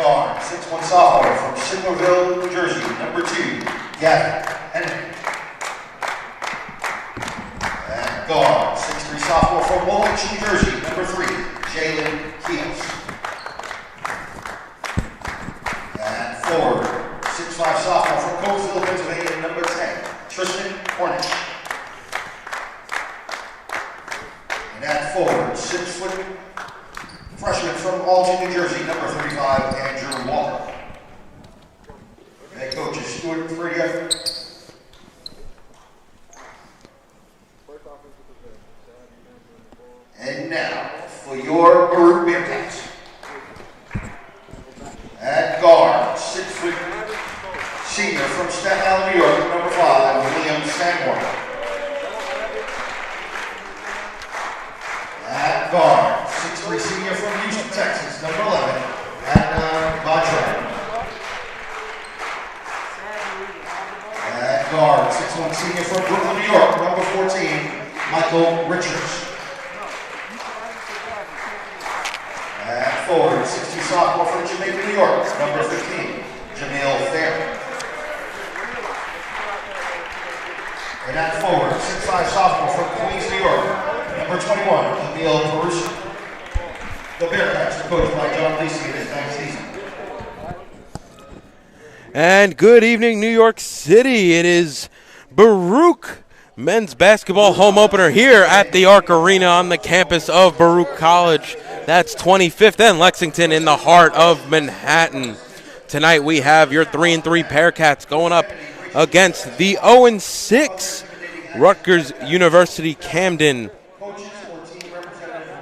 guard, 6'1" sophomore from Signalville, New Jersey, number 2, Gavin Henry. At guard, 6'3" sophomore from Woolwich, New Jersey, number 3, Jalen Keels. At forward, 6'5" sophomore from Cokesville, Pennsylvania, number 10, Tristan Cornish. And at forward, 6' freshman from Alton, New Jersey, number 35, Andrew Walker. Head coach is Stuart Fredia. And now, for your Baruch Bearcats. At guard, 6' senior from Staten Island, New York, number 5, William Sanborn. At guard, 6'3" senior from Houston, Texas, number 11, Adnan Baruch. At guard, 6'1" senior from Brooklyn, New York, number 14, Michael Richards. At forward, 6'2" sophomore from Jamaica, New York, number 15, Jamil Fair. And at forward, 6'5" sophomore from Queens, New York, number 21, Emil Baruch. The Bearcats are coached by John Lacey in his 9th season. And good evening, New York City. It is Baruch men's basketball home opener here at the Arc Arena on the campus of Baruch College. That's 25th and Lexington in the heart of Manhattan. Tonight we have your 3-3 Bearcats going up against the 0-6 Rutgers University Camden.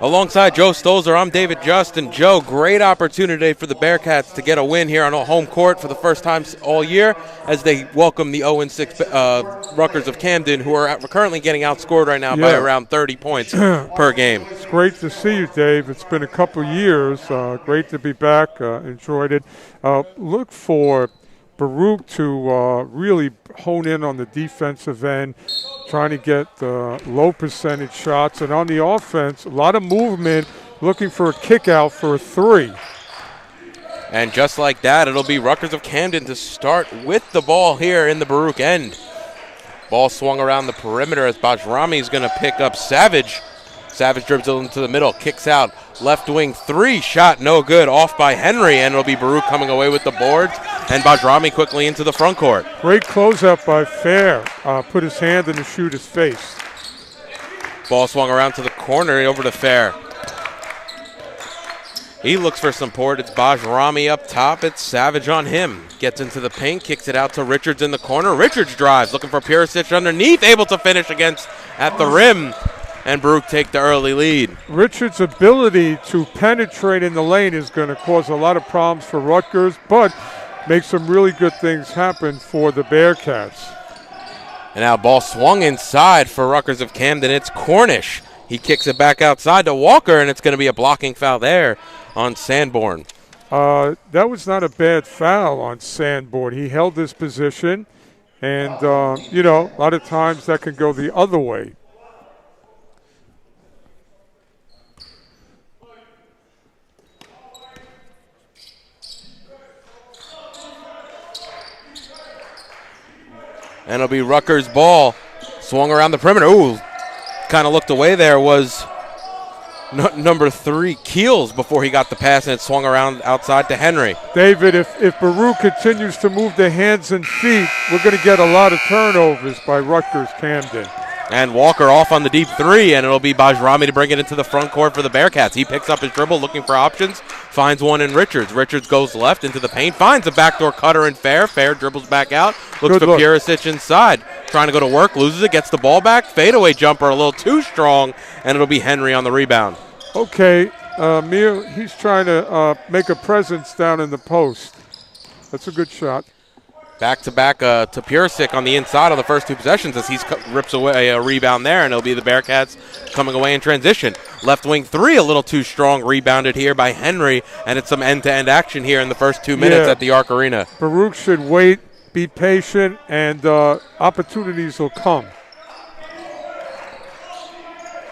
Alongside Joe Stolzer, I'm David Justin. Joe, great opportunity for the Bearcats to get a win here on a home court for the first time all year as they welcome the 0-6 Rutgers of Camden, who are currently getting outscored right now by around 30 points per game. It's great to see you, Dave. It's been a couple years. Great to be back. Enjoyed it. Look for Baruch to really hone in on the defensive end, trying to get low percentage shots. And on the offense, a lot of movement, looking for a kick out for a 3. And just like that, it'll be Rutgers of Camden to start with the ball here in the Baruch end. Ball swung around the perimeter as Bajrami is going to pick up Savage. Savage dribbles into the middle, kicks out, left wing 3, shot no good, off by Henry, and it'll be Baruch coming away with the boards, and Bajrami quickly into the front court. Great closeout by Fair. Put his hand in the shooter's face. Ball swung around to the corner, over to Fair. He looks for support. It's Bajrami up top. It's Savage on him. Gets into the paint, kicks it out to Richards in the corner. Richards drives, looking for Purisic underneath, able to finish at the rim. And Baruch take the early lead. Richards' ability to penetrate in the lane is going to cause a lot of problems for Rutgers, but make some really good things happen for the Bearcats. And now ball swung inside for Rutgers of Camden. It's Cornish. He kicks it back outside to Walker, and it's going to be a blocking foul there on Sanborn. That was not a bad foul on Sanborn. He held his position, and, a lot of times that can go the other way. And it'll be Rutgers' ball. Swung around the perimeter. Ooh, kind of looked away there was number 3, Keels, before he got the pass, and it swung around outside to Henry. David, if Baruch continues to move their hands and feet, we're going to get a lot of turnovers by Rutgers Camden. And Walker off on the deep 3, and it'll be Bajrami to bring it into the front court for the Bearcats. He picks up his dribble, looking for options, finds one in Richards. Richards goes left into the paint, finds a backdoor cutter in Fair. Fair dribbles back out, looks for Purisic inside. Trying to go to work, loses it, gets the ball back. Fadeaway jumper a little too strong, and it'll be Henry on the rebound. Okay, Mir, he's trying to make a presence down in the post. That's a good shot. Back-to-back to Purisic on the inside on the first 2 possessions as he rips away a rebound there, and it'll be the Bearcats coming away in transition. Left wing 3, a little too strong, rebounded here by Henry, and it's some end-to-end action here in the first 2 minutes at the Arc Arena. Baruch should wait, be patient, and opportunities will come.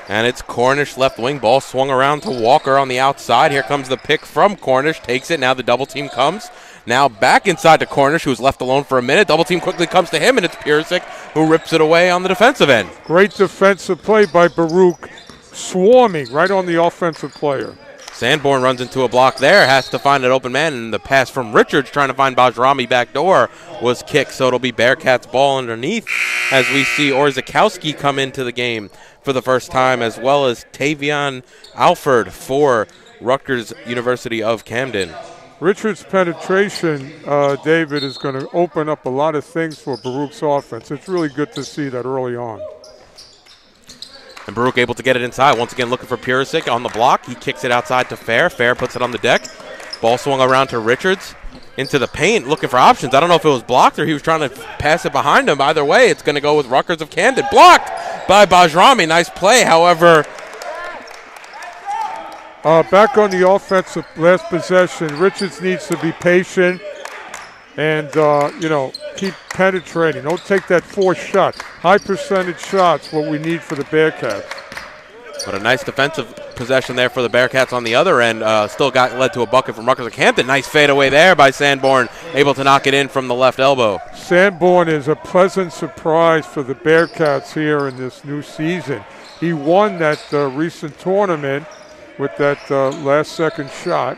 And it's Cornish left wing. Ball swung around to Walker on the outside. Here comes the pick from Cornish. Takes it. Now the double team comes. Now back inside to Cornish, who was left alone for a minute. Double team quickly comes to him, and it's Piersic who rips it away on the defensive end. Great defensive play by Baruch, swarming right on the offensive player. Sanborn runs into a block there, has to find an open man, and the pass from Richards trying to find Bajrami back door was kicked, so it'll be Bearcats ball underneath as we see Orzakowski come into the game for the first time, as well as Tavion Alford for Rutgers University of Camden. Richards' penetration, David, is going to open up a lot of things for Baruch's offense. It's really good to see that early on. And Baruch able to get it inside. Once again looking for Purisic on the block. He kicks it outside to Fair. Fair puts it on the deck. Ball swung around to Richards. Into the paint looking for options. I don't know if it was blocked or he was trying to pass it behind him. Either way, it's going to go with Rutgers of Camden. Blocked by Bajrami. Nice play. However, back on the offensive last possession, Richards needs to be patient and, keep penetrating. Don't take that forced shot. High percentage shots, what we need for the Bearcats. But a nice defensive possession there for the Bearcats on the other end. Still led to a bucket from Rutgers of Camden. Nice fadeaway there by Sanborn, able to knock it in from the left elbow. Sanborn is a pleasant surprise for the Bearcats here in this new season. He won that recent tournament with that last second shot.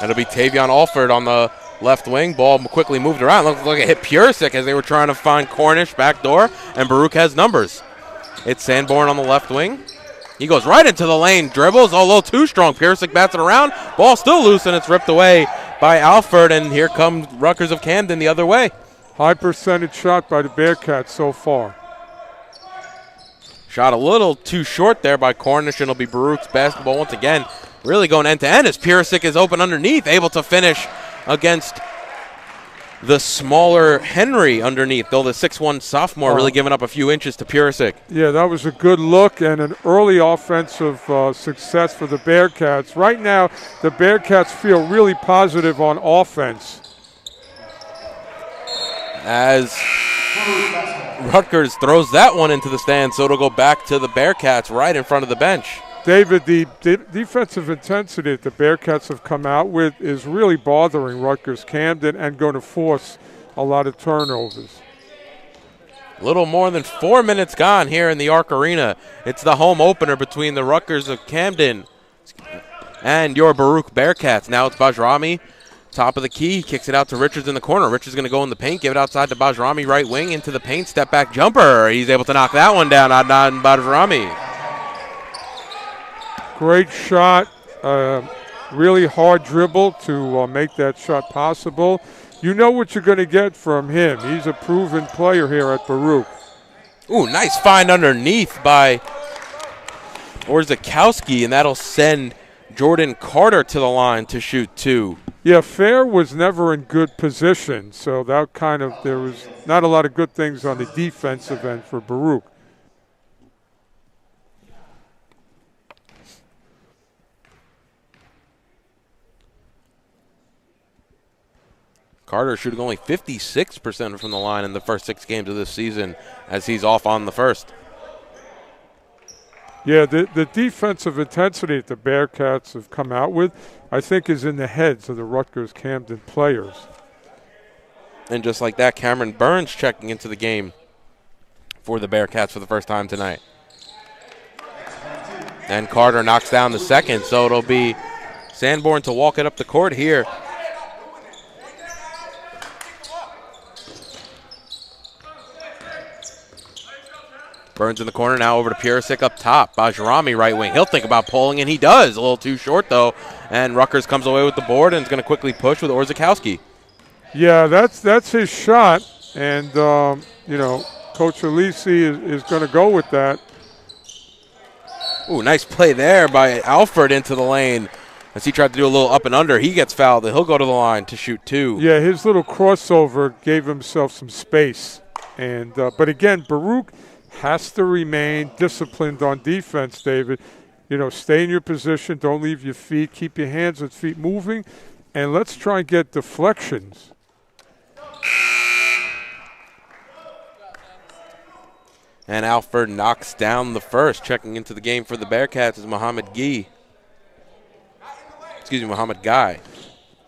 That'll be Tavion Alford on the left wing. Ball quickly moved around. Looks like it hit Purisic as they were trying to find Cornish back door, and Baruch has numbers. It's Sanborn on the left wing. He goes right into the lane, dribbles, a little too strong. Purisic bats it around. Ball still loose, and it's ripped away by Alford, and here comes Rutgers of Camden the other way. High percentage shot by the Bearcats so far. Shot a little too short there by Cornish, and it'll be Baruch's basketball once again. Really going end to end as Purisic is open underneath, able to finish against the smaller Henry underneath, though the 6'1 sophomore really giving up a few inches to Purisic. Yeah, that was a good look and an early offensive success for the Bearcats. Right now, the Bearcats feel really positive on offense. As Rutgers throws that one into the stand, so it'll go back to the Bearcats right in front of the bench. David, the defensive intensity that the Bearcats have come out with is really bothering Rutgers Camden and going to force a lot of turnovers. Little more than 4 minutes gone here in the Arc Arena. It's the home opener between the Rutgers of Camden and your Baruch Bearcats. Now it's Bajrami, top of the key, kicks it out to Richards in the corner. Richards going to go in the paint, give it outside to Bajrami, right wing, into the paint, step back jumper. He's able to knock that one down, Adnan Bajrami. Great shot, really hard dribble to make that shot possible. You know what you're going to get from him. He's a proven player here at Baruch. Ooh, nice find underneath by Orzakowski, and that'll send Jordan Carter to the line to shoot two. Yeah, Fair was never in good position, so that there was not a lot of good things on the defensive end for Baruch. Carter shooting only 56% from the line in the first 6 games of this season as he's off on the first. Yeah, the defensive intensity that the Bearcats have come out with, I think, is in the heads of the Rutgers Camden players. And just like that, Cameron Burns checking into the game for the Bearcats for the first time tonight. And Carter knocks down the second, so it'll be Sanborn to walk it up the court here. Burns in the corner, now over to Purisic up top. Bajrami right wing. He'll think about pulling, and he does. A little too short, though. And Rutgers comes away with the board and is going to quickly push with Orzakowski. Yeah, that's his shot. And, Coach Alisi is going to go with that. Ooh, nice play there by Alford into the lane. As he tried to do a little up and under, he gets fouled, and he'll go to the line to shoot two. Yeah, his little crossover gave himself some space. And but again, Baruch has to remain disciplined on defense, David. Stay in your position. Don't leave your feet. Keep your hands and feet moving. And let's try and get deflections. And Alford knocks down the first. Checking into the game for the Bearcats is Mohamed Gueye. Mohamed Gueye.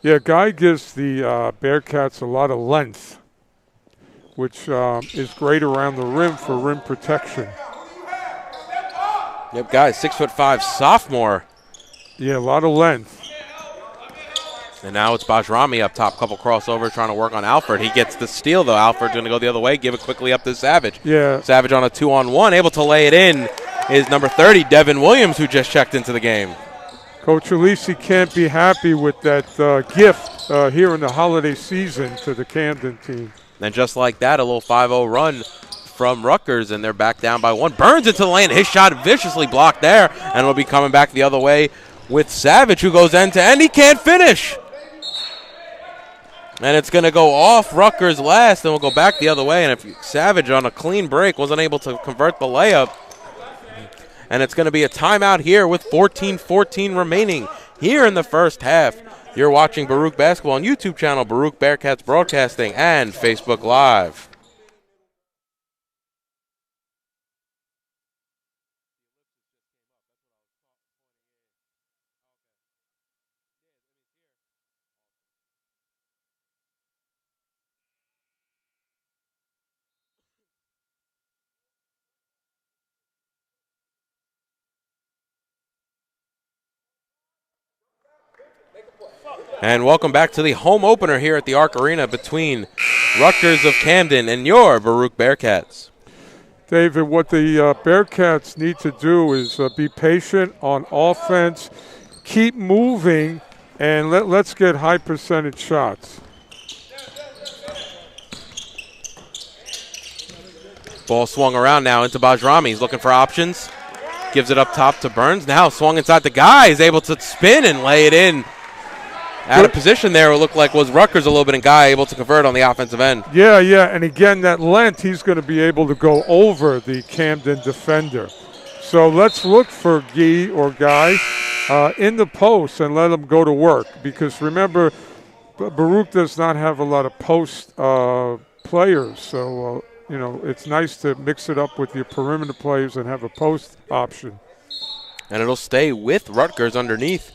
Yeah, Guy gives the Bearcats a lot of length, which is great around the rim for rim protection. Yep, Guy, 6'5", sophomore. Yeah, a lot of length. And now it's Bajrami up top. Couple crossovers trying to work on Alford. He gets the steal, though. Alford's going to go the other way. Give it quickly up to Savage. Yeah. Savage on a 2-on-1. Able to lay it in is number 30, Devin Williams, who just checked into the game. Coach Alisi can't be happy with that gift here in the holiday season to the Camden team. And just like that, a little 5-0 run from Rutgers, and they're back down by 1. Burns into the lane. His shot viciously blocked there, and will be coming back the other way with Savage, who goes end-to-end. He can't finish. And it's going to go off Rutgers last, and we'll go back the other way. And if Savage on a clean break wasn't able to convert the layup, and it's going to be a timeout here with 14:14 remaining here in the first half. You're watching Baruch Basketball on YouTube channel, Baruch Bearcats Broadcasting, and Facebook Live. And welcome back to the home opener here at the Arc Arena between Rutgers of Camden and your Baruch Bearcats. David, what the Bearcats need to do is be patient on offense, keep moving, and let's get high percentage shots. Ball swung around now into Bajrami. He's looking for options. Gives it up top to Burns. Now swung inside the guy. He's able to spin and lay it in. Out of position there, it looked like was Rutgers a little bit, and Guy able to convert on the offensive end. Yeah, and again, that length, he's going to be able to go over the Camden defender. So let's look for Guy or Guy in the post and let him go to work, because remember, Baruch does not have a lot of post players, so it's nice to mix it up with your perimeter players and have a post option. And it'll stay with Rutgers underneath.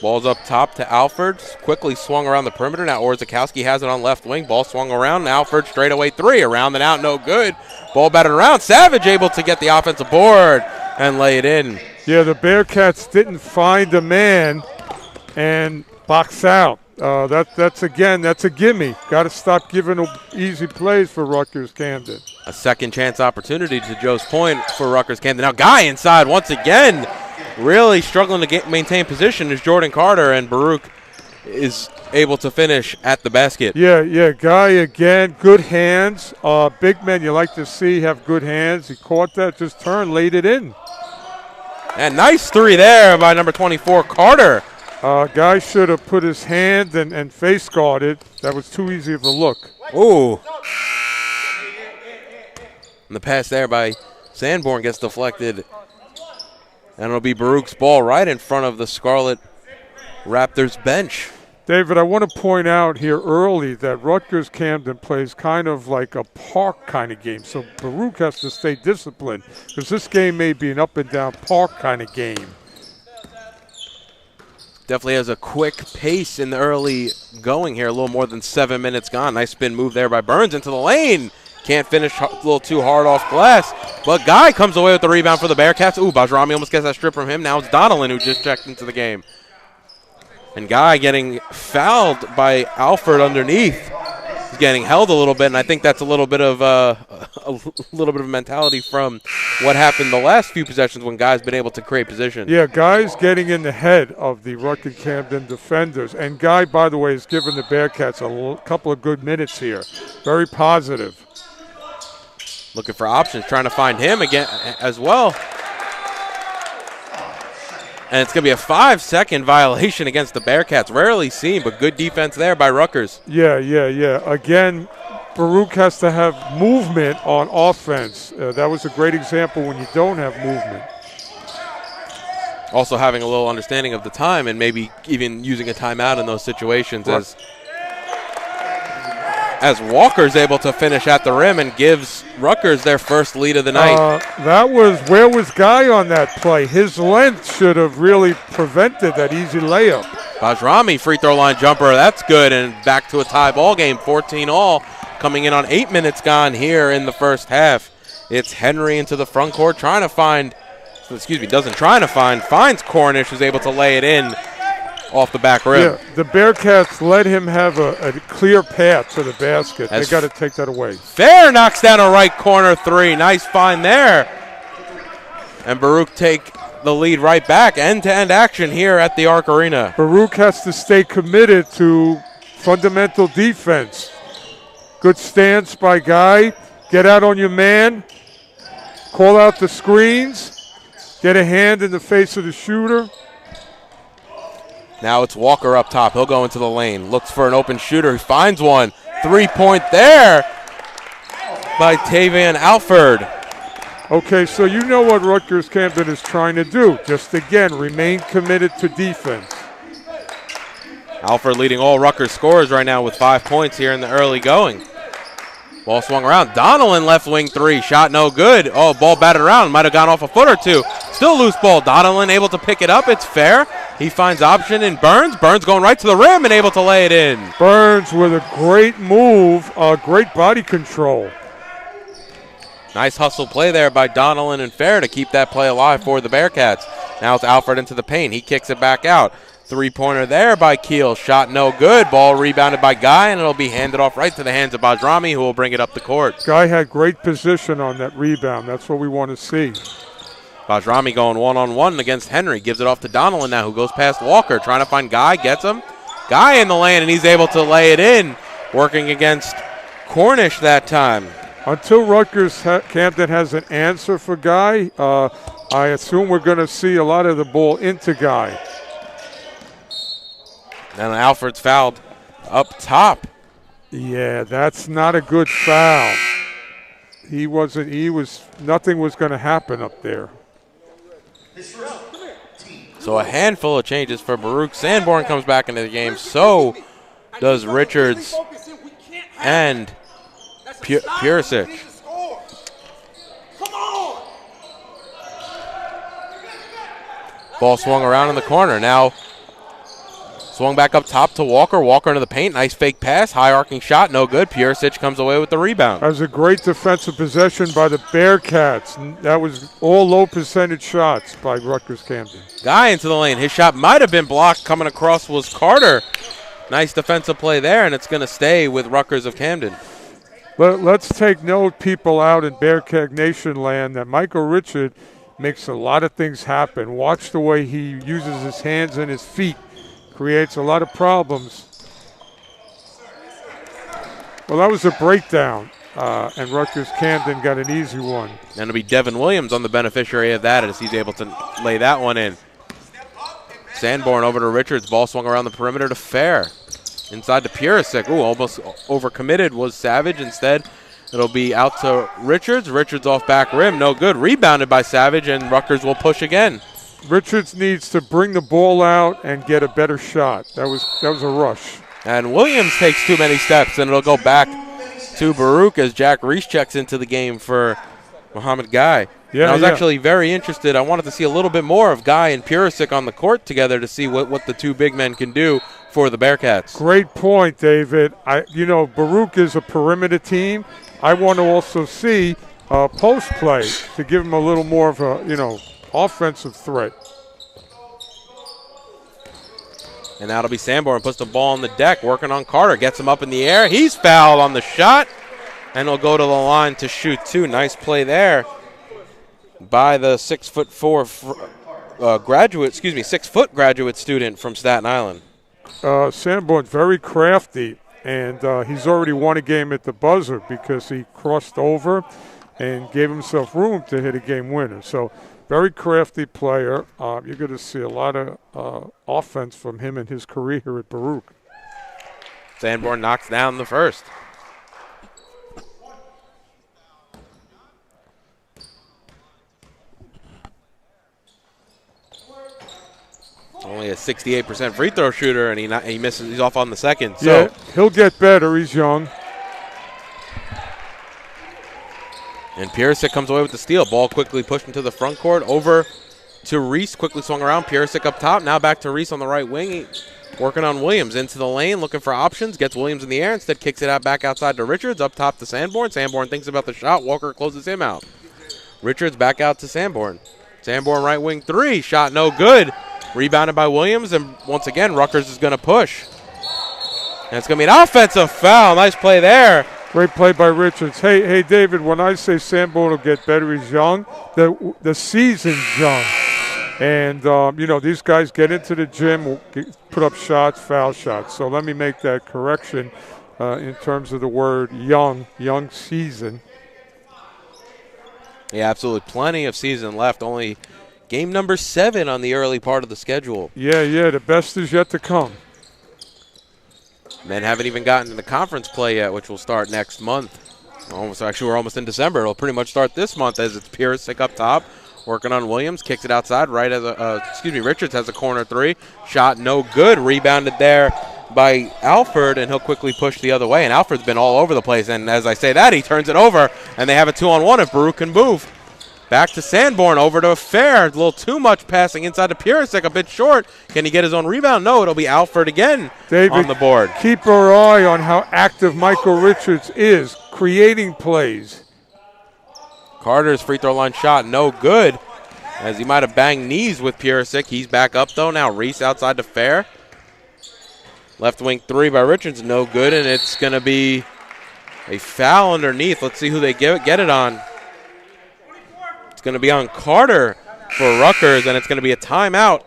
Ball's up top to Alford. Quickly swung around the perimeter. Now Orzakowski has it on left wing. Ball swung around. Alford straightaway 3. Around and out, no good. Ball batted around. Savage able to get the offensive board and lay it in. Yeah, the Bearcats didn't find a man and box out. That's a gimme. Got to stop giving easy plays for Rutgers Camden. A second chance opportunity to Joe's point for Rutgers Camden. Now Guy inside once again. Really struggling to maintain position is Jordan Carter, and Baruch is able to finish at the basket. Yeah, Guy again, good hands. Big men you like to see have good hands. He caught that, just turned, laid it in. And nice 3 there by number 24, Carter. Guy should have put his hand and face guarded. That was too easy of a look. Ooh. And the pass there by Sanborn gets deflected. And it'll be Baruch's ball right in front of the Scarlet Raptors bench. David, I want to point out here early that Rutgers Camden plays kind of like a park kind of game. So Baruch has to stay disciplined, because this game may be an up and down park kind of game. Definitely has a quick pace in the early going here. A little more than 7 minutes gone. Nice spin move there by Burns into the lane. Can't finish, a little too hard off glass. But Guy comes away with the rebound for the Bearcats. Ooh, Bajrami almost gets that strip from him. Now it's Donnellan who just checked into the game. And Guy getting fouled by Alford underneath. He's getting held a little bit, and I think that's a little bit of mentality from what happened the last few possessions when Guy's been able to create position. Yeah, Guy's getting in the head of the Rutgers Camden defenders. And Guy, by the way, has given the Bearcats a couple of good minutes here. Very positive. Looking for options, trying to find him again as well. And it's going to be a 5-second violation against the Bearcats. Rarely seen, but good defense there by Rutgers. Yeah. Again, Baruch has to have movement on offense. That was a great example when you don't have movement. Also having a little understanding of the time and maybe even using a timeout in those situations. As as Walker's able to finish at the rim and gives Rutgers their first lead of the night. Where was Gueye on that play? His length should have really prevented that easy layup. Bajrami free throw line jumper, that's good, and back to a tie ball game, 14-all, coming in on 8 minutes gone here in the first half. It's Henry into the front court finds Cornish, who's able to lay it in off the back rim. Yeah, the Bearcats let him have a clear path to the basket. They got to take that away. Fair knocks down a right corner three. Nice find there. And Baruch take the lead right back. End-to-end action here at the Arc Arena. Baruch has to stay committed to fundamental defense. Good stance by Gueye. Get out on your man. Call out the screens. Get a hand in the face of the shooter. Now it's Walker up top. He'll go into the lane. Looks for an open shooter. He finds one. 3-point there by Tavian Alford. Okay, so you know what Rutgers Camden is trying to do. Just again, remain committed to defense. Alford leading all Rutgers scorers right now with 5 points here in the early going. Ball swung around. Donnellan left wing three. Shot no good. Oh, ball batted around. Might have gone off a foot or two. Still loose ball. Donnellan able to pick it up. It's fair. He finds option in Burns. Burns going right to the rim and able to lay it in. Burns with a great move, great body control. Nice hustle play there by Donnellan and Fair to keep that play alive for the Bearcats. Now it's Alford into the paint. He kicks it back out. Three-pointer there by Keel. Shot no good. Ball rebounded by Gueye, and it'll be handed off right to the hands of Bajrami, who will bring it up the court. Gueye had great position on that rebound. That's what we want to see. Bajrami going one-on-one against Henry. Gives it off to Donnellan now, who goes past Walker. Trying to find Gueye. Gets him. Gueye in the lane, and he's able to lay it in. Working against Cornish that time. Until Rutgers Camden has an answer for Gueye, I assume we're going to see a lot of the ball into Gueye. And Alford's fouled up top. Yeah, that's not a good foul. Nothing was going to happen up there. So a handful of changes for Baruch. Sanborn comes back into the game. So does Richards and Purisic. Ball swung around in the corner. Now swung back up top to Walker. Walker into the paint. Nice fake pass. High arcing shot. No good. Purisic comes away with the rebound. That was a great defensive possession by the Bearcats. That was all low percentage shots by Rutgers Camden. Gueye into the lane. His shot might have been blocked. Coming across was Carter. Nice defensive play there, and it's going to stay with Rutgers of Camden. Let's take note, people out in Bearcat Nation land, that Michael Richard makes a lot of things happen. Watch the way he uses his hands and his feet. Creates a lot of problems. Well, that was a breakdown, and Rutgers Camden got an easy one. And it'll be Devin Williams on the beneficiary of that as he's able to lay that one in. Sanborn over to Richards. Ball swung around the perimeter to Fair. Inside to Purisic. Ooh, almost overcommitted was Savage. Instead, it'll be out to Richards. Richards off back rim. No good. Rebounded by Savage, and Rutgers will push again. Richards needs to bring the ball out and get a better shot. That was a rush. And Williams takes too many steps, and it'll go back to Baruch as Jack Reese checks into the game for Mohamed Gueye. Yeah, I was actually very interested. I wanted to see a little bit more of Gueye and Purisic on the court together to see what the two big men can do for the Bearcats. Great point, David. Baruch is a perimeter team. I want to also see post play to give him a little more of a, offensive threat. And that'll be Sanborn. Puts the ball on the deck, working on Carter. Gets him up in the air. He's fouled on the shot, and he'll go to the line to shoot two. Nice play there by the 6'4" graduate student from Staten Island. Sanborn very crafty, and he's already won a game at the buzzer because he crossed over and gave himself room to hit a game winner. So very crafty player. You're going to see a lot of offense from him in his career here at Baruch. Sanborn knocks down the first. Only a 68% free throw shooter, and he misses. He's off on the second. So yeah, he'll get better. He's young. And Piersic comes away with the steal. Ball quickly pushed into the front court. Over to Reese. Quickly swung around. Piersic up top. Now back to Reese on the right wing. Working on Williams. Into the lane. Looking for options. Gets Williams in the air. Instead kicks it out back outside to Richards. Up top to Sanborn. Sanborn thinks about the shot. Walker closes him out. Richards back out to Sanborn. Sanborn right wing three. Shot no good. Rebounded by Williams. And once again, Rutgers is going to push. And it's going to be an offensive foul. Nice play there. Great play by Richards. Hey, David, when I say Sanborn will get better, he's young. The season's young. And, these guys get into the gym, put up shots, foul shots. So let me make that correction in terms of the word young season. Yeah, absolutely. Plenty of season left. Only game number 7 on the early part of the schedule. Yeah, the best is yet to come. Men haven't even gotten to the conference play yet, which will start next month. We're almost in December. It'll pretty much start this month as it's Piersic up top, working on Williams, kicks it outside. Richards has a corner three. Shot no good. Rebounded there by Alford, and he'll quickly push the other way. And Alford's been all over the place. And as I say that, he turns it over, and they have a 2-on-1 if Baruch can move. Back to Sanborn, over to Fair. A little too much passing inside to Piersic, a bit short. Can he get his own rebound? No, it'll be Alford again on the board. Keep our eye on how active Michael Richards is, creating plays. Carter's free throw line shot, no good, as he might have banged knees with Piersic. He's back up, though. Now Reese outside to Fair. Left wing three by Richards, no good, and it's going to be a foul underneath. Let's see who they get it on. Going to be on Carter for Rutgers, and it's going to be a timeout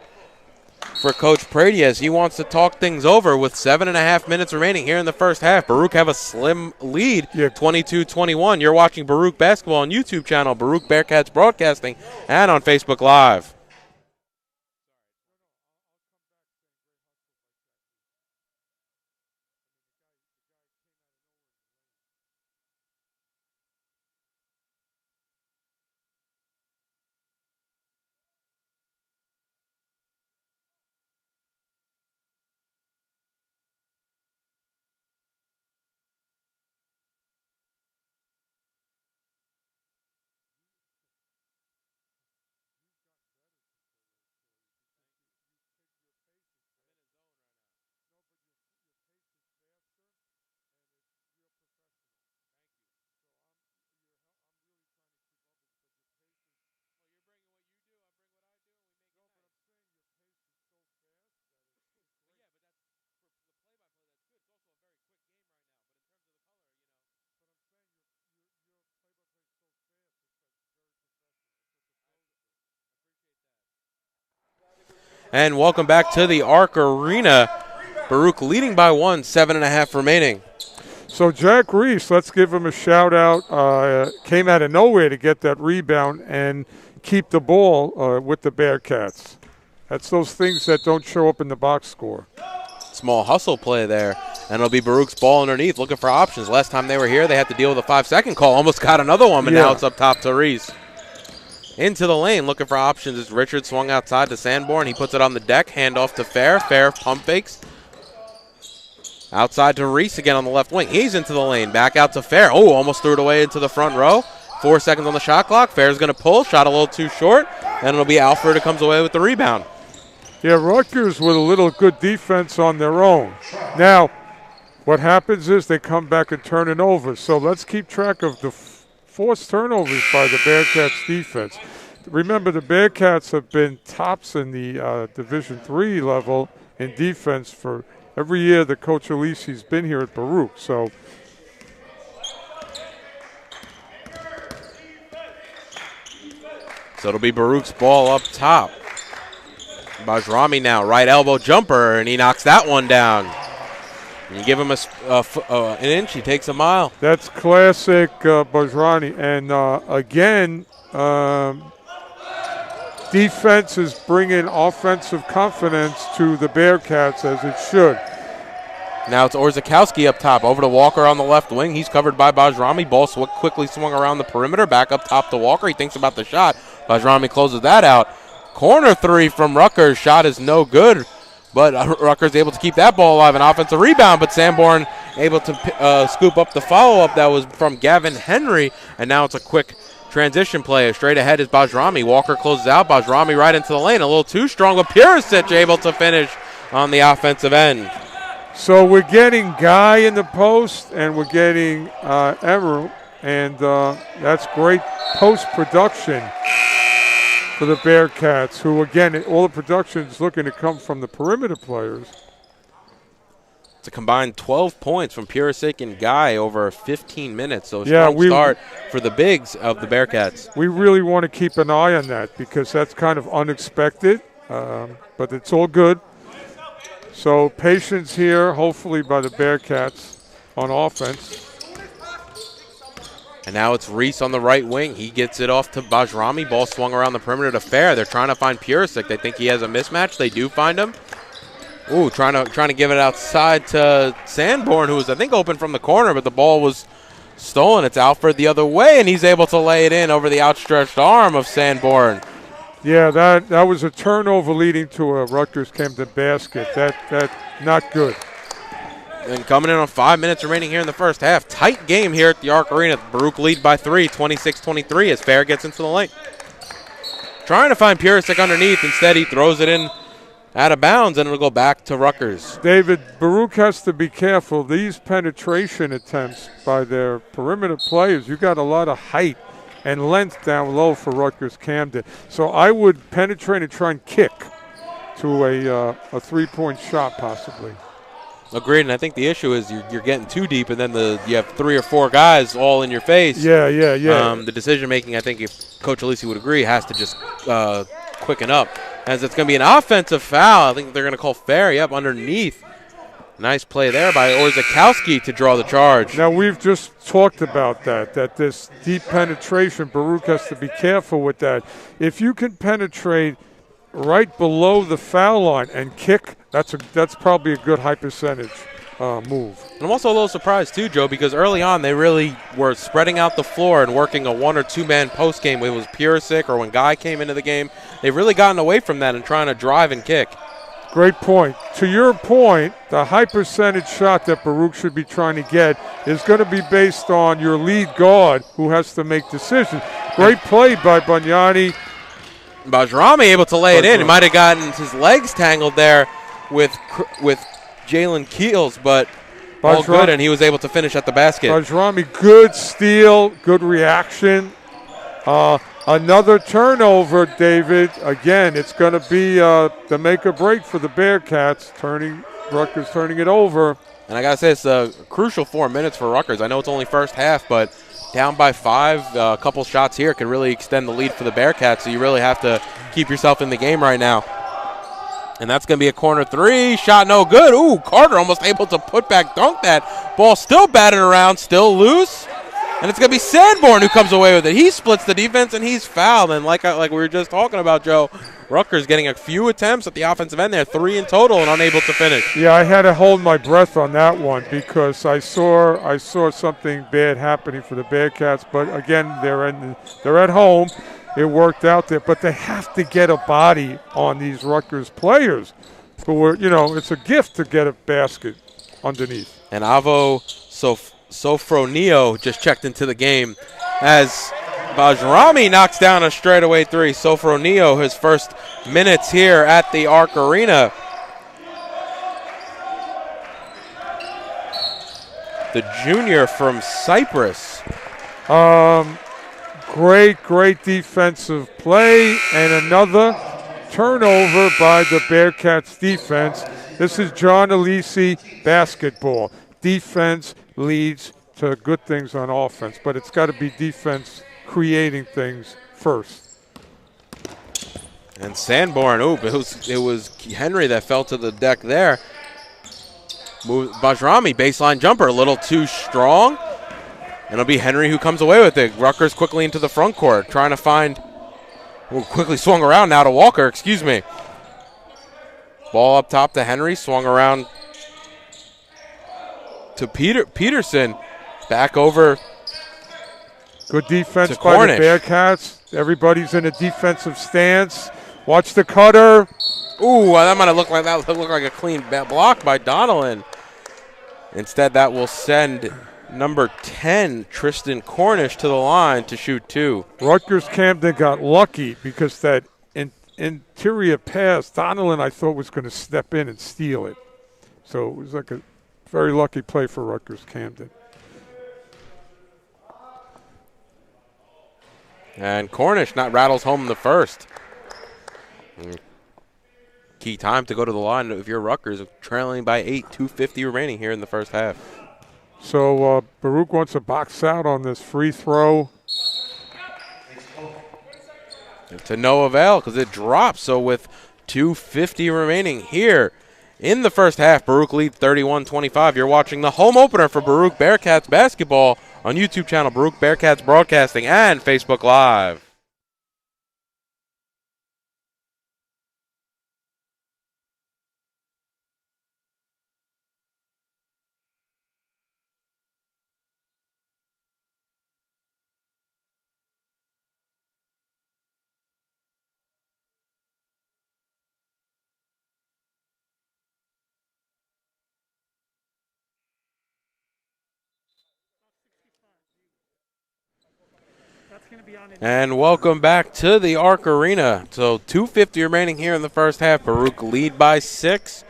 for Coach Brady as he wants to talk things over with 7.5 minutes remaining here in the first half. Baruch have a slim lead, 22-21. You're watching Baruch Basketball on YouTube channel, Baruch Bearcats Broadcasting, and on Facebook Live. And welcome back to the Arc Arena. Baruch leading by 1, 7.5 remaining. So Jack Reese, let's give him a shout out. Came out of nowhere to get that rebound and keep the ball with the Bearcats. That's those things that don't show up in the box score. Small hustle play there. And it'll be Baruch's ball underneath, looking for options. Last time they were here, they had to deal with a 5-second call. Almost got another one, but now it's up top to Reese. Into the lane, looking for options. As Richard swung outside to Sanborn. He puts it on the deck. Handoff to Fair. Fair pump fakes. Outside to Reese again on the left wing. He's into the lane. Back out to Fair. Oh, almost threw it away into the front row. 4 seconds on the shot clock. Fair's going to pull. Shot a little too short. And it'll be Alford who comes away with the rebound. Yeah, Rutgers with a little good defense on their own. Now, what happens is they come back and turn it over. So let's keep track of the forced turnovers by the Bearcats defense. Remember, the Bearcats have been tops in the Division III level in defense for every year that Coach Alisi's been here at Baruch. So it'll be Baruch's ball up top. Bajrami now, right elbow jumper, and he knocks that one down. You give him an inch, he takes a mile. That's classic Bajrami. And again, defense is bringing offensive confidence to the Bearcats as it should. Now it's Orzakowski up top, over to Walker on the left wing. He's covered by Bajrami. Ball quickly swung around the perimeter, back up top to Walker. He thinks about the shot. Bajrami closes that out. Corner three from Rutgers. Shot is no good. But Rutgers able to keep that ball alive. An offensive rebound, but Sanborn able to scoop up the follow-up that was from Gavin Henry. And now it's a quick transition play. Straight ahead is Bajrami. Walker closes out. Bajrami right into the lane. A little too strong, but Purisic able to finish on the offensive end. So we're getting Guy in the post, and we're getting Emerald, and that's great post-production for the Bearcats, who, again, all the production is looking to come from the perimeter players. It's a combined 12 points from Purisic and Guy over 15 minutes. So a strong start for the bigs of the Bearcats. We really want to keep an eye on that because that's kind of unexpected, but it's all good. So patience here, hopefully by the Bearcats on offense. And now it's Reese on the right wing. He gets it off to Bajrami. Ball swung around the perimeter to Fair. They're trying to find Purisic. They think he has a mismatch. They do find him. Ooh, trying to give it outside to Sanborn, who was, I think, open from the corner, but the ball was stolen. It's Alfred the other way, and he's able to lay it in over the outstretched arm of Sanborn. Yeah, that was a turnover leading to a Rutgers Camden basket. That not good. And coming in on 5 minutes remaining here in the first half. Tight game here at the Arc Arena. Baruch lead by 3, 26-23 as Fair gets into the lane. Trying to find Purisic underneath. Instead, he throws it in out of bounds, and it'll go back to Rutgers. David, Baruch has to be careful. These penetration attempts by their perimeter players, you got a lot of height and length down low for Rutgers Camden. So I would penetrate and try and kick to a three-point shot possibly. Agreed, and I think the issue is you're getting too deep, and then you have 3 or 4 guys all in your face. Yeah. The decision-making, I think, if Coach Alisi would agree, has to just quicken up. As it's going to be an offensive foul. I think they're going to call Fair, underneath. Nice play there by Orzakowski to draw the charge. Now, we've just talked about that this deep penetration, Baruch has to be careful with that. If you can penetrate right below the foul line and kick, that's probably a good high percentage move. And I'm also a little surprised, too, Joe, because early on they really were spreading out the floor and working a 1 or 2 man post game. When it was Purisic or when Guy came into the game. They've really gotten away from that and trying to drive and kick. Great point. To your point, the high percentage shot that Baruch should be trying to get is going to be based on your lead guard who has to make decisions. Great play by Bunyani. Bajrami able to lay it in. He might have gotten his legs tangled there with Jalen Keels, but all good, and he was able to finish at the basket. Bajrami, good steal, good reaction. Another turnover, David. Again, it's going to be the make or break for the Bearcats, Rutgers turning it over. And I got to say, it's a crucial 4 minutes for Rutgers. I know it's only first half, but down by 5, a couple shots here could really extend the lead for the Bearcats, so you really have to keep yourself in the game right now. And that's going to be a corner 3. Shot no good. Ooh, Carter almost able to put back dunk that. Ball still batted around, still loose. And it's going to be Sanborn who comes away with it. He splits the defense, and he's fouled. And like we were just talking about, Joe, Rutgers getting a few attempts at the offensive end there, 3 in total, and unable to finish. Yeah, I had to hold my breath on that one because I saw something bad happening for the Bearcats. But, again, they're at home. It worked out there. But they have to get a body on these Rutgers players who are, it's a gift to get a basket underneath. And Avo Sofronio just checked into the game as Bajrami knocks down a straightaway 3. Sofronio, his first minutes here at the Arc Arena. The junior from Cyprus. Great defensive play and another turnover by the Bearcats defense. This is John Alisi basketball. Defense leads to good things on offense, but it's got to be defense creating things first. And Sanborn, it was Henry that fell to the deck there. Bajrami, baseline jumper, a little too strong. And it'll be Henry who comes away with it. Rutgers quickly into the front court, trying to find, quickly swung around now to Walker, excuse me. Ball up top to Henry, swung around to Peterson, back over. Good defense by the Bearcats. Everybody's in a defensive stance. Watch the cutter. Ooh, that might have looked like a clean block by Donnellan. Instead, that will send number 10, Tristan Cornish, to the line to shoot 2. Rutgers Camden got lucky because that interior pass, Donnellan, I thought, was going to step in and steal it. So it was like a very lucky play for Rutgers Camden. And Cornish rattles home the first. Key time to go to the line if you're Rutgers, trailing by 8, 2:50 remaining here in the first half. So Baruch wants to box out on this free throw. To no avail because it drops. So with 2:50 remaining here in the first half, Baruch leads 31-25. You're watching the home opener for Baruch Bearcats basketball on YouTube channel Baruch Bearcats Broadcasting and Facebook Live. And welcome back to the Arc Arena. So 2:50 remaining here in the first half. Baruch lead by 6.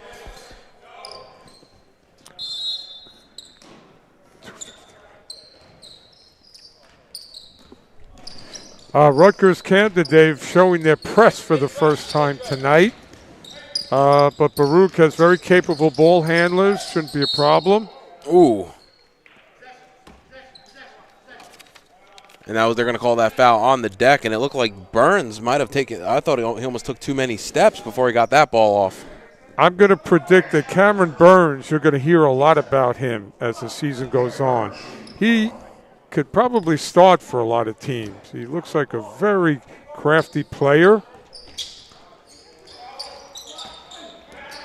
Rutgers Camden, Dave, showing their press for the first time tonight. But Baruch has very capable ball handlers. Shouldn't be a problem. Ooh. And they're going to call that foul on the deck, and it looked like Burns might have taken – I thought he almost took too many steps before he got that ball off. I'm going to predict that Cameron Burns, you're going to hear a lot about him as the season goes on. He could probably start for a lot of teams. He looks like a very crafty player.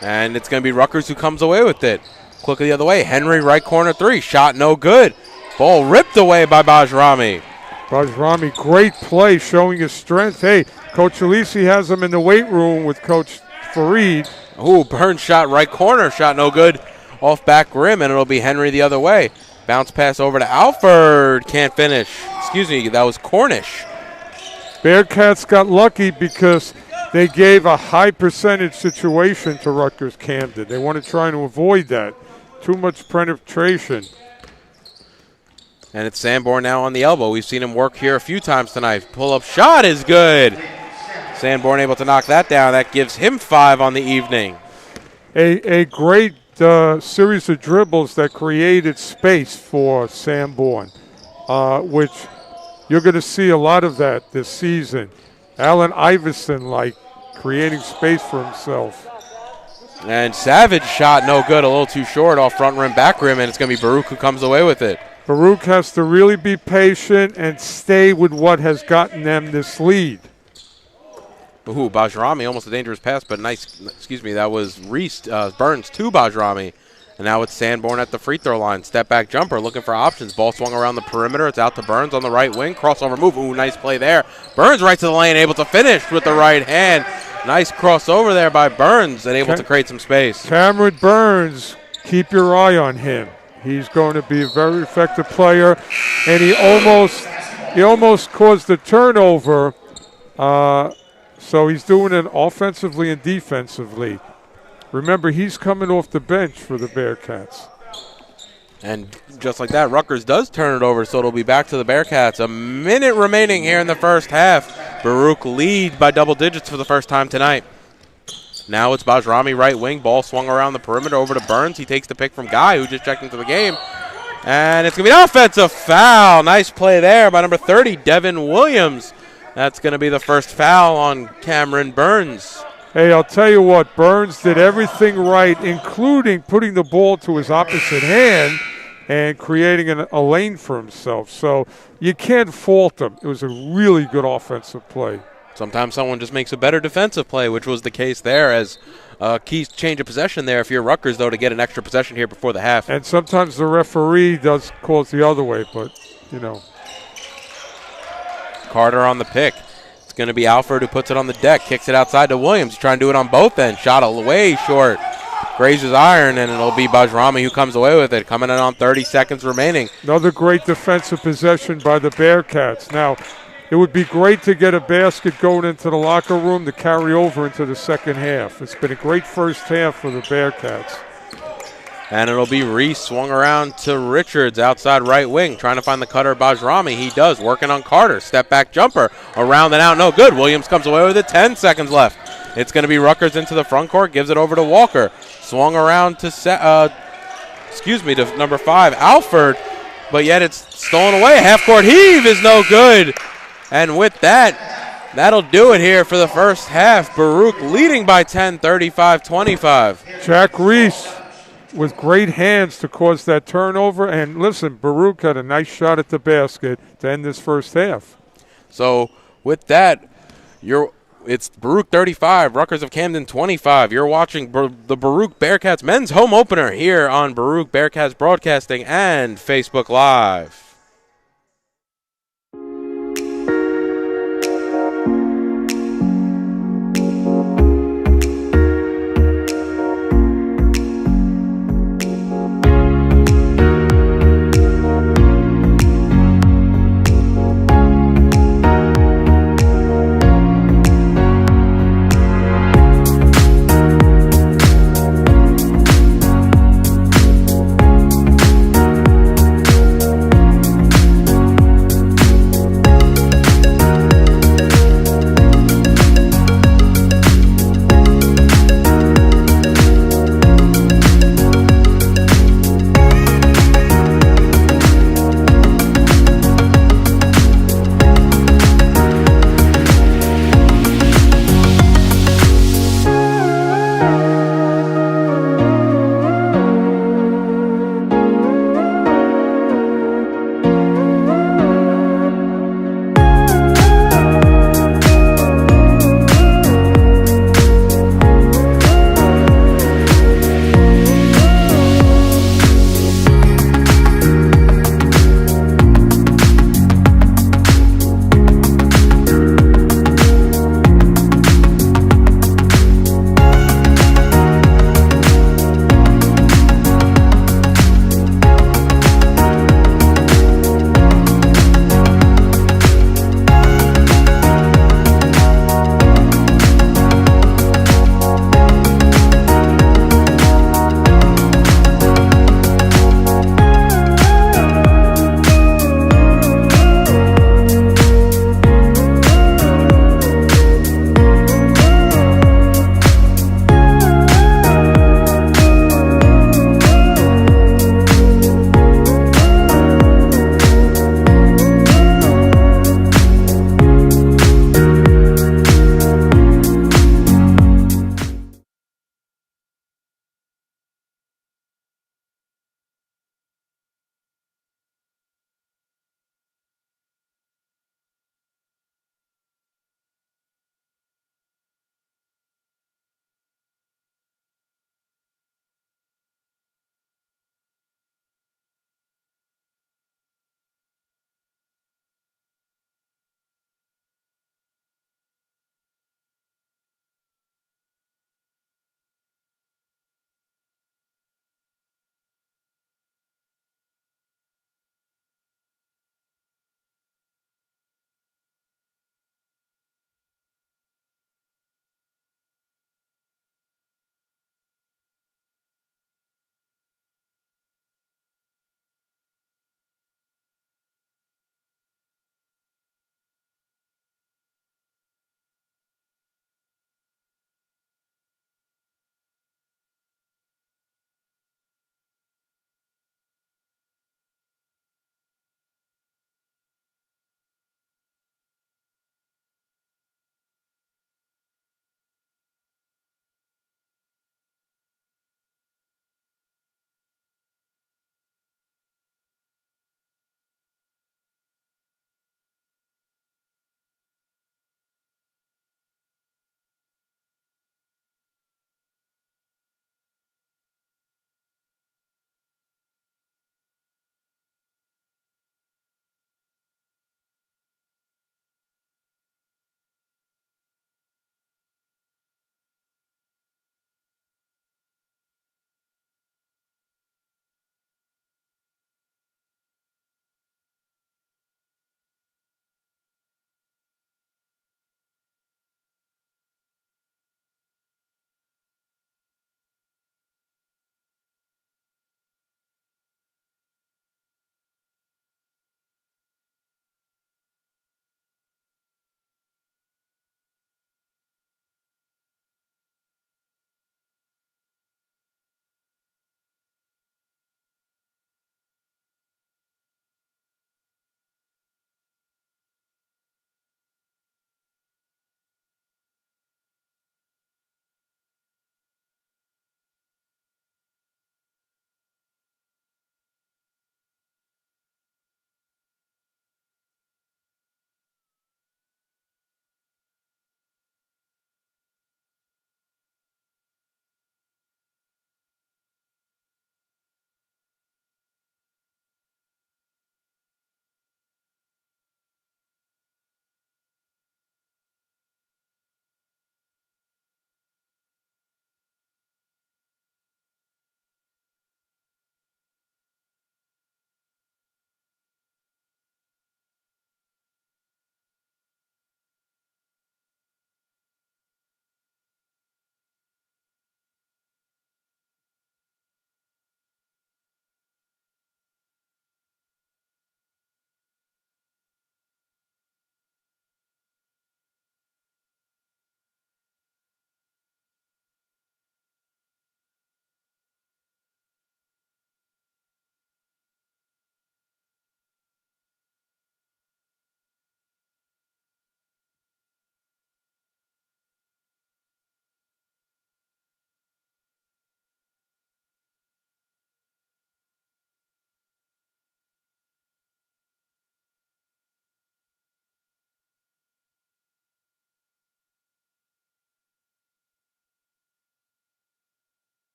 And it's going to be Rutgers who comes away with it. Look the other way. Henry, right corner 3. Shot no good. Ball ripped away by Bajrami. Bajrami, great play, showing his strength. Hey, Coach Alisi has him in the weight room with Coach Fareed. Ooh, Burns shot right corner. Shot no good. Off back rim, and it'll be Henry the other way. Bounce pass over to Alford. Can't finish. Excuse me, that was Cornish. Bearcats got lucky because they gave a high percentage situation to Rutgers Camden. They want to try to avoid that. Too much penetration. And it's Sanborn now on the elbow. We've seen him work here a few times tonight. Pull-up shot is good. Sanborn able to knock that down. That gives him 5 on the evening. A great series of dribbles that created space for Sanborn, which you're going to see a lot of that this season. Allen Iverson, like, creating space for himself. And Savage shot no good, a little too short off front rim, back rim, and it's going to be Baruch who comes away with it. Baruch has to really be patient and stay with what has gotten them this lead. Ooh, Bajrami, almost a dangerous pass, but nice. Excuse me, that was Burns to Bajrami. And now it's Sanborn at the free throw line. Step back jumper, looking for options. Ball swung around the perimeter. It's out to Burns on the right wing. Crossover move. Ooh, nice play there. Burns right to the lane, able to finish with the right hand. Nice crossover there by Burns and able to create some space. Cameron Burns, keep your eye on him. He's going to be a very effective player, and he almost caused the turnover. So he's doing it offensively and defensively. Remember, he's coming off the bench for the Bearcats. And just like that, Rutgers does turn it over, so it'll be back to the Bearcats. A minute remaining here in the first half. Baruch lead by double digits for the first time tonight. Now it's Bajrami right wing. Ball swung around the perimeter over to Burns. He takes the pick from Gueye, who just checked into the game. And it's going to be an offensive foul. Nice play there by number 30, Devin Williams. That's going to be the first foul on Cameron Burns. Hey, I'll tell you what, Burns did everything right, including putting the ball to his opposite hand and creating a lane for himself. So you can't fault him. It was a really good offensive play. Sometimes someone just makes a better defensive play, which was the case there as key change of possession there if you're Rutgers, though, to get an extra possession here before the half. And sometimes the referee does call it the other way, but, you know. Carter on the pick. going to be Alford who puts it on the deck, kicks it outside to Williams. Trying to do it on both ends. Shot way short. Grazes iron, and it'll be Bajrami who comes away with it. Coming in on 30 seconds remaining. Another great defensive possession by the Bearcats. Now, it would be great to get a basket going into the locker room to carry over into the second half. It's been a great first half for the Bearcats. And it'll be Reese swung around to Richards outside right wing, trying to find the cutter Bajrami. He does, working on Carter. Step back jumper, around and out, no good. Williams comes away with it, 10 seconds left. It's going to be Rutgers into the front court, gives it over to Walker. Swung around to to number 5, Alford, but yet it's stolen away. Half-court heave is no good. And with that, that'll do it here for the first half. Baruch leading by 10, 35-25. Jack Reese with great hands to cause that turnover. And listen, Baruch had a nice shot at the basket to end this first half. So with that, it's Baruch 35, Rutgers of Camden 25. You're watching the Baruch Bearcats men's home opener here on Baruch Bearcats Broadcasting and Facebook Live.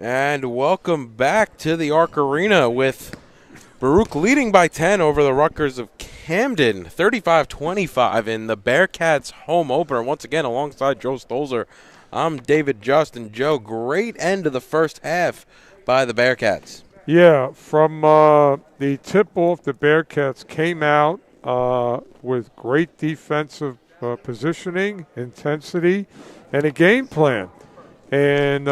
And welcome back to the Arc Arena with Baruch leading by 10 over the Rutgers of Camden, 35-25 in the Bearcats home opener. Once again, alongside Joe Stolzer, I'm David Just. And Joe, great end of the first half by the Bearcats. Yeah, from the tip-off, the Bearcats came out with great defensive positioning, intensity, and a game plan. And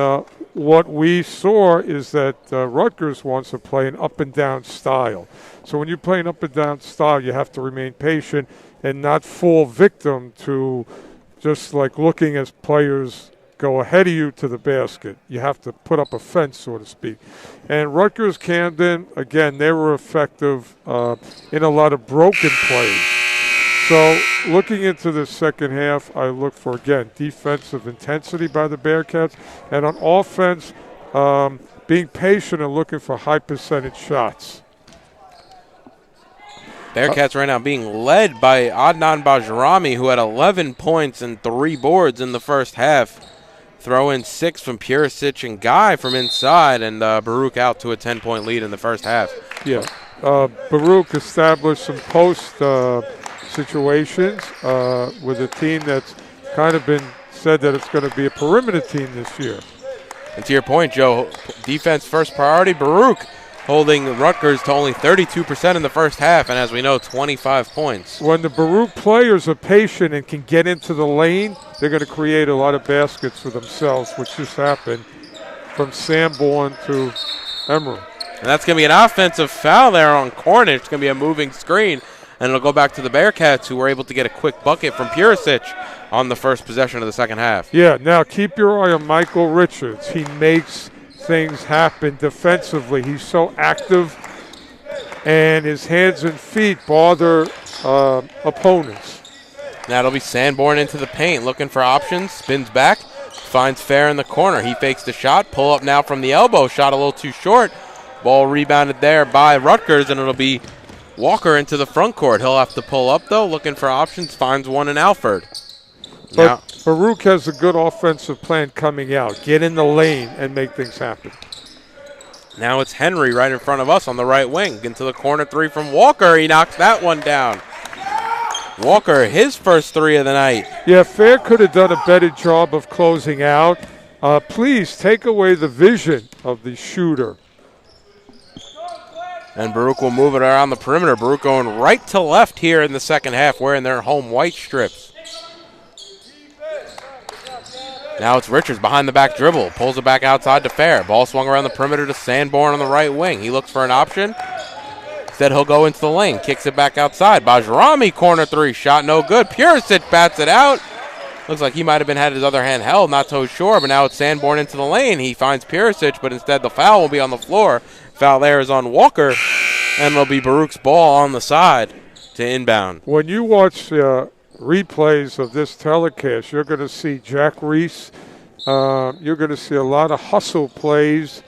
what we saw is that Rutgers wants to play an up-and-down style. So when you play an up-and-down style, you have to remain patient and not fall victim to just like looking as players go ahead of you to the basket. You have to put up a fence, so to speak. And Rutgers Camden, again, they were effective in a lot of broken plays. So looking into the second half, I look for, again, defensive intensity by the Bearcats. And on offense, being patient and looking for high percentage shots. Bearcats right now being led by Adnan Bajrami, who had 11 points and 3 boards in the first half. Throw in 6 from Purisic and Gueye from inside, and Baruch out to a 10-point lead in the first half. Yeah, Baruch established some post situations with a team that's kind of been said that it's going to be a perimeter team this year. And to your point, Joe, defense first priority. Baruch holding Rutgers to only 32% in the first half, and as we know, 25 points. When the Baruch players are patient and can get into the lane, they're going to create a lot of baskets for themselves, which just happened from Sanborn to Emerald. And that's going to be an offensive foul there on Cornish. It's going to be a moving screen, and it'll go back to the Bearcats, who were able to get a quick bucket from Purisic on the first possession of the second half. Yeah, now keep your eye on Michael Richards. He makes things happen defensively. He's so active, and his hands and feet bother opponents. Now it'll be Sanborn into the paint, looking for options, spins back, finds Fair in the corner. He fakes the shot, pull up now from the elbow, shot a little too short. Ball rebounded there by Rutgers, and it'll be Walker into the front court. He'll have to pull up, though, looking for options, finds one in Alford. But Baruch has a good offensive plan coming out. Get in the lane and make things happen. Now it's Henry right in front of us on the right wing. Into the corner three from Walker. He knocks that one down. Walker, his first 3 of the night. Yeah, Fair could have done a better job of closing out. Please take away the vision of the shooter. And Baruch will move it around the perimeter. Baruch going right to left here in the second half, wearing their home white strips. Now it's Richards behind the back dribble. Pulls it back outside to Fair. Ball swung around the perimeter to Sanborn on the right wing. He looks for an option. Instead, he'll go into the lane. Kicks it back outside. Bajrami, corner 3. Shot no good. Purisic bats it out. Looks like he might have had his other hand held. Not so sure, but now it's Sanborn into the lane. He finds Purisic, but instead the foul will be on the floor. Foul there is on Walker, and it'll be Baruch's ball on the side to inbound. When you watch replays of this telecast, you're going to see Jack Reese. You're going to see a lot of hustle plays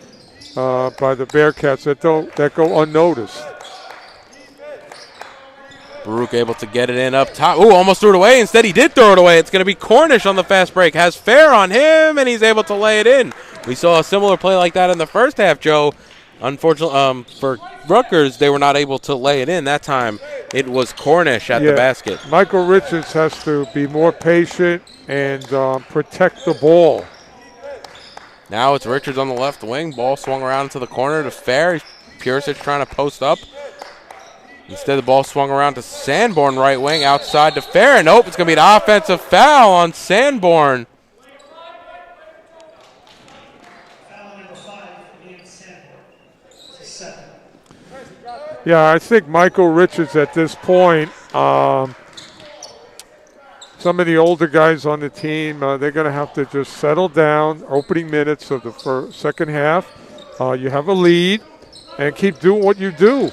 by the Bearcats that go unnoticed. Baruch able to get it in up top. Ooh, almost threw it away. Instead, he did throw it away. It's going to be Cornish on the fast break. Has Fair on him, and he's able to lay it in. We saw a similar play like that in the first half, Joe. Unfortunately, for Rutgers, they were not able to lay it in. That time, it was Cornish at the basket. Michael Richards has to be more patient and protect the ball. Now it's Richards on the left wing. Ball swung around to the corner to Fair. Purisic trying to post up. Instead, the ball swung around to Sanborn, right wing, outside to Fair. Nope, it's going to be an offensive foul on Sanborn. Yeah, I think Michael Richards at this point, some of the older guys on the team, they're going to have to just settle down. Opening minutes of the second half, you have a lead, and keep doing what you do.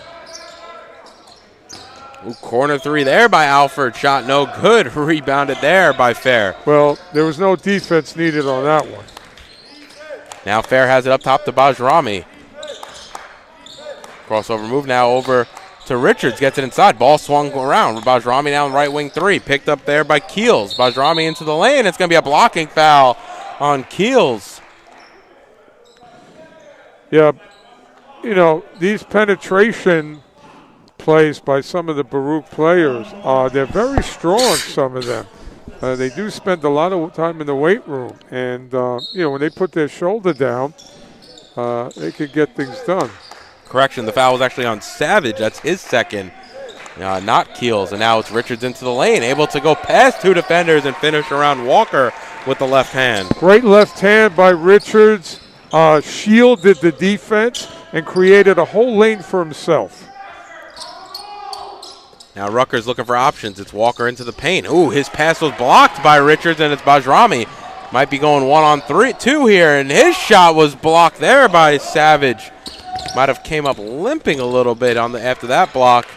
Ooh, corner 3 there by Alford. Shot no good. Rebounded there by Fair. Well, there was no defense needed on that one. Now Fair has it up top to Bajrami. Crossover move now over to Richards. Gets it inside. Ball swung around. Bajrami now in right wing 3. Picked up there by Keels. Bajrami into the lane. It's going to be a blocking foul on Keels. Yeah, these penetration plays by some of the Baruch players, they're very strong, some of them. They do spend a lot of time in the weight room. And, when they put their shoulder down, they could get things done. Correction, the foul was actually on Savage. That's his second, not Keels. And now it's Richards into the lane, able to go past two defenders and finish around Walker with the left hand. Great left hand by Richards. Shielded the defense and created a whole lane for himself. Now Rutgers looking for options. It's Walker into the paint. Ooh, his pass was blocked by Richards, and it's Bajrami. Might be going 1-on-2 here, and his shot was blocked there by Savage. Might have came up limping a little bit after that block,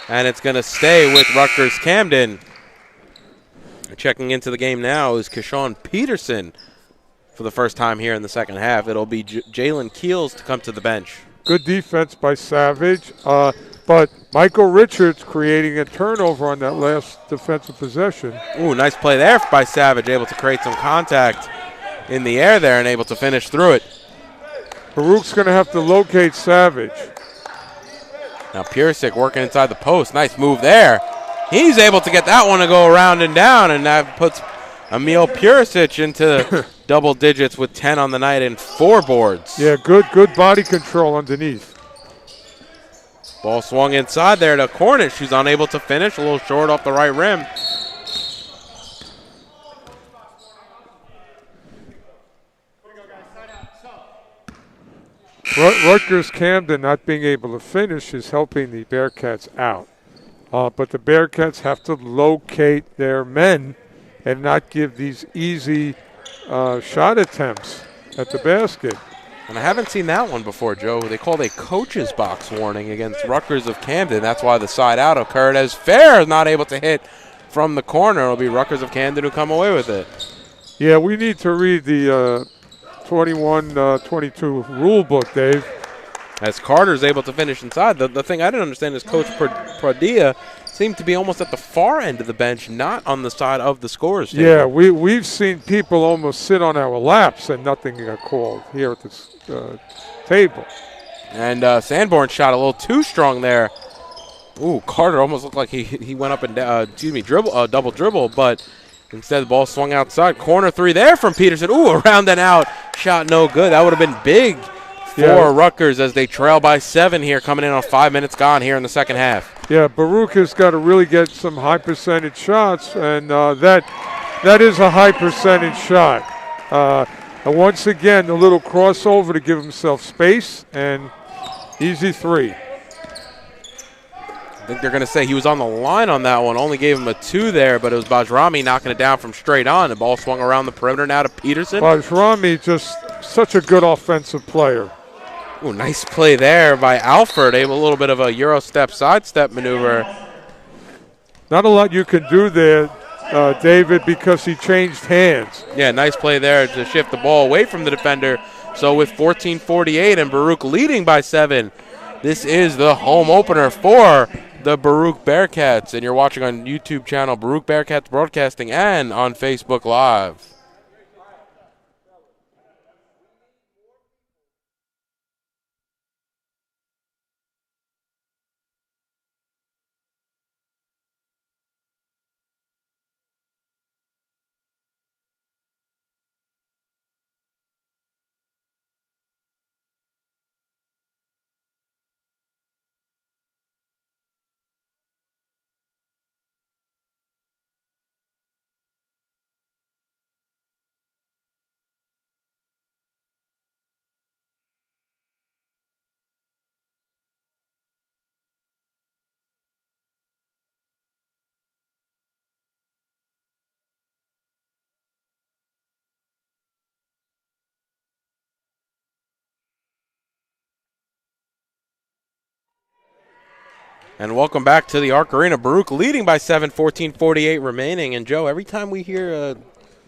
and it's going to stay with Rutgers Camden. Checking into the game now is Keshawn Peterson for the first time here in the second half. It'll be Jalen Keels to come to the bench. Good defense by Savage, but Michael Richards creating a turnover on that last defensive possession. Ooh, nice play there by Savage, able to create some contact in the air there and able to finish through it. Baruch's going to have to locate Savage. Now Piersic working inside the post. Nice move there. He's able to get that one to go around and down, and that puts Emil Purisic into double digits with 10 on the night and 4 boards. Yeah, good body control underneath. Ball swung inside there to Cornish, who's unable to finish, a little short off the right rim. Rutgers Camden not being able to finish is helping the Bearcats out. But the Bearcats have to locate their men and not give these easy shot attempts at the basket. And I haven't seen that one before, Joe. They called a coach's box warning against Rutgers of Camden. That's why the side out occurred, as Fair is not able to hit from the corner. It'll be Rutgers of Camden who come away with it. Yeah, we need to read the 21-22 rule book, Dave. As Carter's able to finish inside. The thing I didn't understand is Coach Pradilla seemed to be almost at the far end of the bench, not on the side of the scorers table. Yeah, we've seen people almost sit on our laps and nothing got called here at this table. And Sanborn shot a little too strong there. Ooh, Carter almost looked like he went up and double dribble, but instead the ball swung outside. Corner three there from Peterson. Ooh, around and out. Shot no good. That would have been big for Rutgers as they trail by 7 here, coming in on 5 minutes gone here in the second half. Yeah, Baruch has got to really get some high percentage shots, and that is a high percentage shot. And once again, the little crossover to give himself space, and easy 3. I think they're going to say he was on the line on that one. Only gave him a 2 there, but it was Bajrami knocking it down from straight on. The ball swung around the perimeter now to Peterson. Bajrami, just such a good offensive player. Ooh, nice play there by Alford. A little bit of a Euro step, sidestep maneuver. Not a lot you can do there, David, because he changed hands. Yeah, nice play there to shift the ball away from the defender. So with 14:48 and Baruch leading by 7, this is the home opener for the Baruch Bearcats. And you're watching on YouTube channel Baruch Bearcats Broadcasting and on Facebook Live. And welcome back to the Arc Arena. Baruch leading by 7, 14:48 remaining. And, Joe, every time we hear,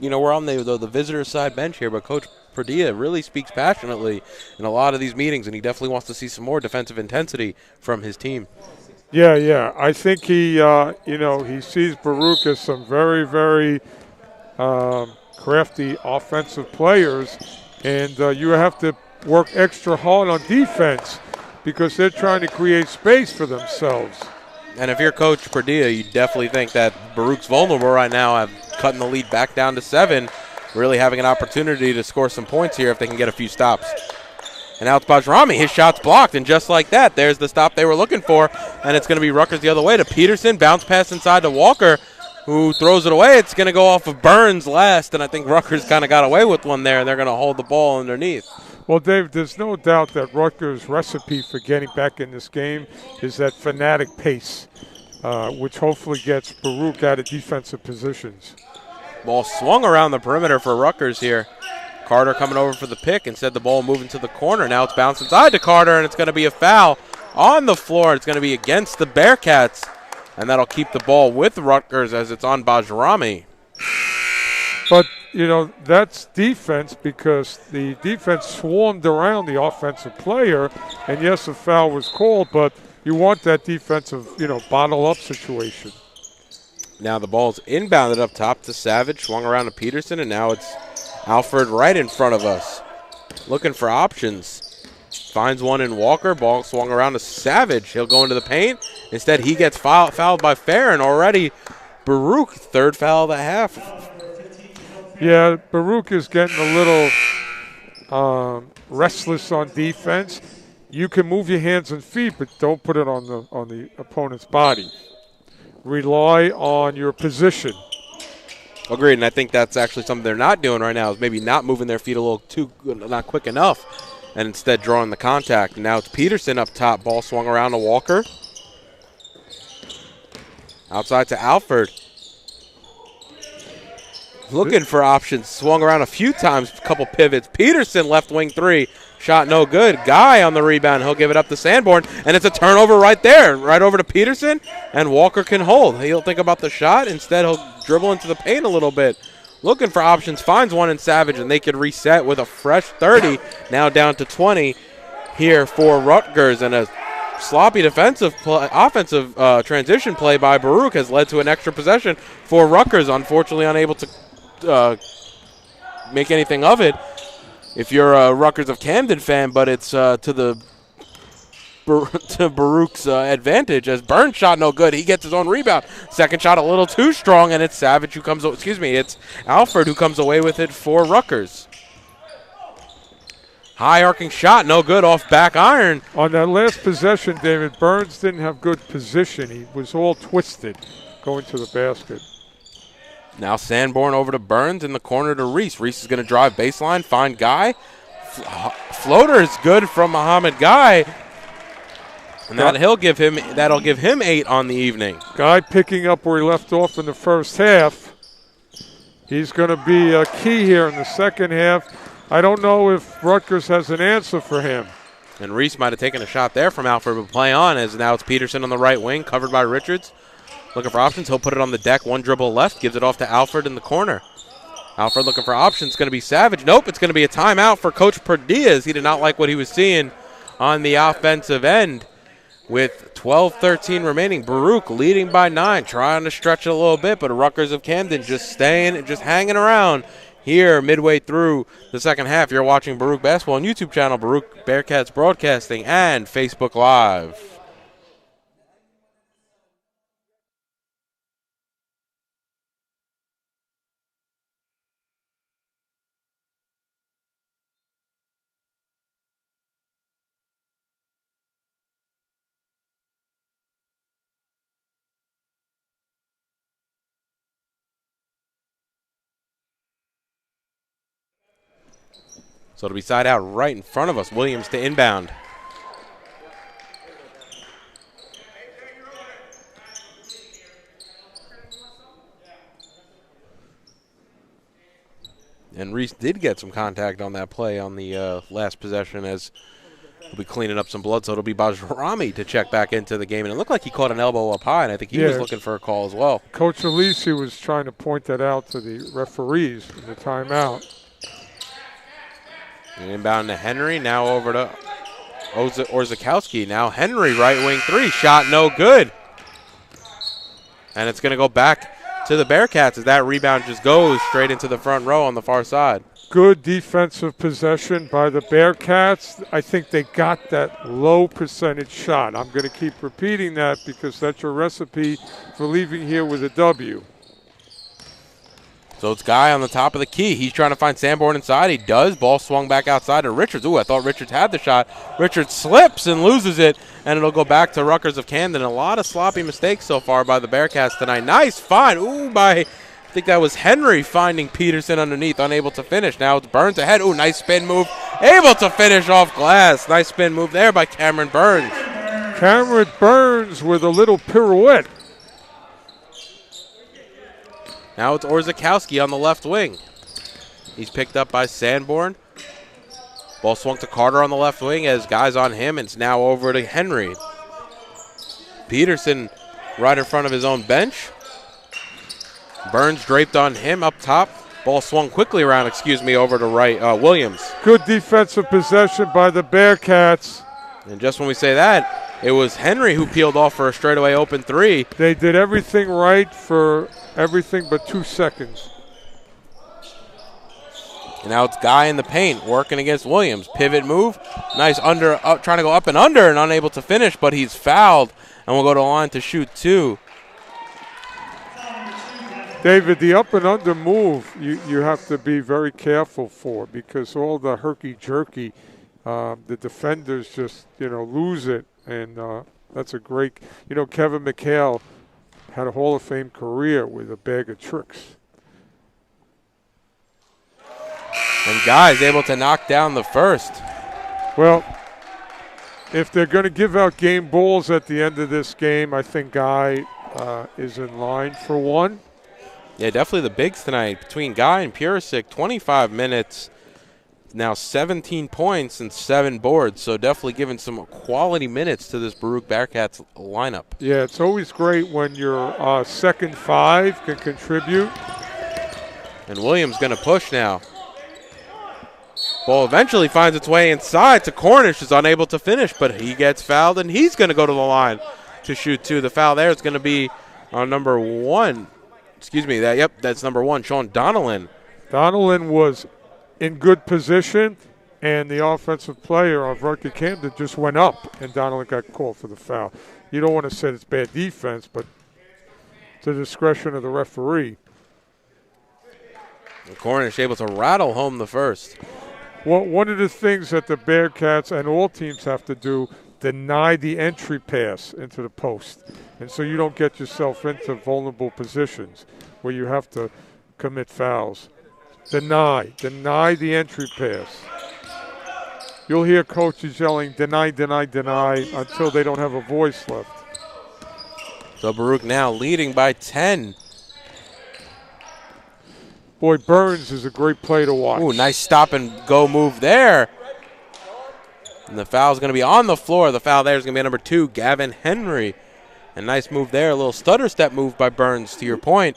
we're on the visitor side bench here, but Coach Pradilla really speaks passionately in a lot of these meetings, and he definitely wants to see some more defensive intensity from his team. Yeah. I think he sees Baruch as some very, very crafty offensive players, and you have to work extra hard on defense because they're trying to create space for themselves. And if you're Coach Padilla, you definitely think that Baruch's vulnerable right now, have cutting the lead back down to 7, really having an opportunity to score some points here if they can get a few stops. And now it's Bajrami. His shot's blocked, and just like that, there's the stop they were looking for, and it's going to be Rutgers the other way to Peterson. Bounce pass inside to Walker, who throws it away. It's going to go off of Burns last, and I think Rutgers kind of got away with one there, and they're going to hold the ball underneath. Well, Dave, there's no doubt that Rutgers' recipe for getting back in this game is that fanatic pace, which hopefully gets Baruch out of defensive positions. Ball swung around the perimeter for Rutgers here. Carter coming over for the pick. Instead, the ball moving to the corner. Now it's bounced inside to Carter, and it's going to be a foul on the floor. It's going to be against the Bearcats, and that'll keep the ball with Rutgers as it's on Bajrami. But, that's defense because the defense swarmed around the offensive player, and yes, a foul was called, but you want that defensive, bottle-up situation. Now the ball's inbounded up top to Savage, swung around to Peterson, and now it's Alford right in front of us, looking for options. Finds one in Walker. Ball swung around to Savage. He'll go into the paint. Instead, he gets fouled by Fair, and already Baruch, third foul of the half. Yeah, Baruch is getting a little restless on defense. You can move your hands and feet, but don't put it on the opponent's body. Rely on your position. Agreed, and I think that's actually something they're not doing right now, is maybe not moving their feet a little not quick enough, and instead drawing the contact. And now it's Peterson up top. Ball swung around to Walker. Outside to Alford. Looking for options. Swung around a few times, a couple pivots. Peterson, left wing 3. Shot no good. Guy on the rebound. He'll give it up to Sanborn, and it's a turnover right there. Right over to Peterson, and Walker can hold. He'll think about the shot. Instead, he'll dribble into the paint a little bit. Looking for options. Finds one in Savage, and they could reset with a fresh 30. Now down to 20 here for Rutgers, and a sloppy offensive transition play by Baruch has led to an extra possession for Rutgers. Unfortunately, unable to make anything of it if you're a Rutgers of Camden fan, but it's to Baruch's advantage, as Burns shot no good. He gets his own rebound. Second shot a little too strong, and it's Savage who comes, it's Alford who comes away with it for Rutgers. High arcing shot, no good, off back iron. On that last possession, David, Burns didn't have good position. He was all twisted going to the basket. Now Sanborn over to Burns in the corner to Reese. Reese is going to drive baseline, find Guy. Floater is good from Mohamed Gueye. And that'll give him 8 on the evening. Guy picking up where he left off in the first half. He's going to be a key here in the second half. I don't know if Rutgers has an answer for him. And Reese might have taken a shot there from Alford, but play on, as now it's Peterson on the right wing, covered by Richards. Looking for options. He'll put it on the deck. One dribble left. Gives it off to Alford in the corner. Alford looking for options. Going to be Savage. Nope, it's going to be a timeout for Coach Perdiz. He did not like what he was seeing on the offensive end. With 12-13 remaining, Baruch leading by 9, trying to stretch it a little bit, but Rutgers of Camden just hanging around here midway through the second half. You're watching Baruch Basketball on YouTube channel, Baruch Bearcats Broadcasting, and Facebook Live. So it'll be side out right in front of us. Williams to inbound. And Reese did get some contact on that play on the last possession, as he'll be cleaning up some blood. So it'll be Bajrami to check back into the game. And it looked like he caught an elbow up high, and I think he was looking for a call as well. Coach Alisi was trying to point that out to the referees in the timeout. And inbound to Henry, now over to Orzakowski. Now Henry, right wing 3, shot no good. And it's going to go back to the Bearcats as that rebound just goes straight into the front row on the far side. Good defensive possession by the Bearcats. I think they got that low percentage shot. I'm going to keep repeating that because that's your recipe for leaving here with a W. So it's Gueye on the top of the key. He's trying to find Sanborn inside. He does. Ball swung back outside to Richards. Ooh, I thought Richards had the shot. Richards slips and loses it, and it'll go back to Rutgers of Camden. A lot of sloppy mistakes so far by the Bearcats tonight. Nice find. Ooh, I think that was Henry finding Peterson underneath, unable to finish. Now it's Burns ahead. Ooh, nice spin move. Able to finish off glass. Nice spin move there by Cameron Burns. Cameron Burns with a little pirouette. Now it's Orzakowski on the left wing. He's picked up by Sanborn. Ball swung to Carter on the left wing as guys on him, and it's now over to Henry. Peterson right in front of his own bench. Burns draped on him up top. Ball swung quickly around, over to Williams. Good defensive possession by the Bearcats. And just when we say that, it was Henry who peeled off for a straightaway open three. They did everything right for everything but 2 seconds. And now it's Gueye in the paint working against Williams. Pivot move. Nice under, trying to go up and under and unable to finish, but he's fouled and will go to the line to shoot two. David, the up and under move you have to be very careful for because all the herky-jerky, the defenders just, lose it. And that's a great, Kevin McHale had a Hall of Fame career with a bag of tricks. And Guye's able to knock down the first. Well, if they're going to give out game balls at the end of this game, I think Gueye is in line for one. Yeah, definitely the bigs tonight. Between Gueye and Purisic, 25 minutes, now 17 points and 7 boards. So definitely giving some quality minutes to this Baruch Bearcats lineup. Yeah, it's always great when your second five can contribute. And Williams going to push now. Ball eventually finds its way inside to Cornish, is unable to finish, but he gets fouled, and he's going to go to the line to shoot two. The foul there is going to be on number one. That's number one, Sean Donnellan. Donnellan was in good position, and the offensive player of Rutgers Camden just went up, and Donnellan got called for the foul. You don't want to say it's bad defense, but it's the discretion of the referee. And Cornish able to rattle home the first. Well, one of the things that the Bearcats and all teams have to do, deny the entry pass into the post. And so you don't get yourself into vulnerable positions where you have to commit fouls. Deny the entry pass. You'll hear coaches yelling, deny, deny, deny, until they don't have a voice left. So Baruch now leading by 10. Boy, Burns is a great play to watch. Ooh, nice stop and go move there. And the foul's going to be on the floor. The foul there is going to be number 2, Gavin Henry. A nice move there, a little stutter step move by Burns, to your point,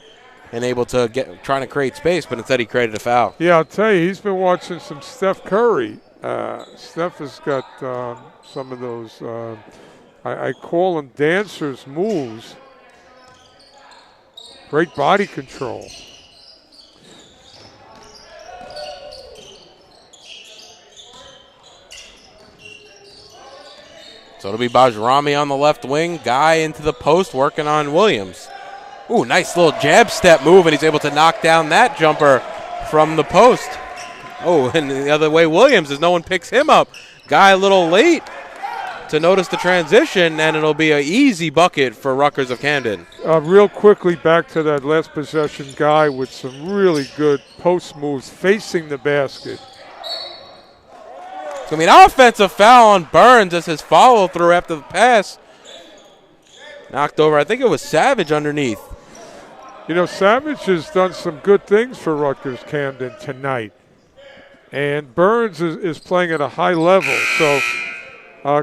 and able to trying to create space, but instead he created a foul. Yeah, I'll tell you, he's been watching some Steph Curry. Steph has got some of those, I call them dancers moves. Great body control. So it'll be Bajrami on the left wing. Gueye into the post working on Williams. Ooh, nice little jab step move, and he's able to knock down that jumper from the post. Oh, and the other way Williams, as no one picks him up. Gueye a little late to notice the transition, and it'll be an easy bucket for Rutgers of Camden. Real quickly back to that last possession, Gueye with some really good post moves facing the basket. It's going to be an offensive foul on Burns as his follow-through after the pass. Knocked over, I think it was Savage underneath. You know, Savage has done some good things for Rutgers Camden tonight. And Burns is playing at a high level. So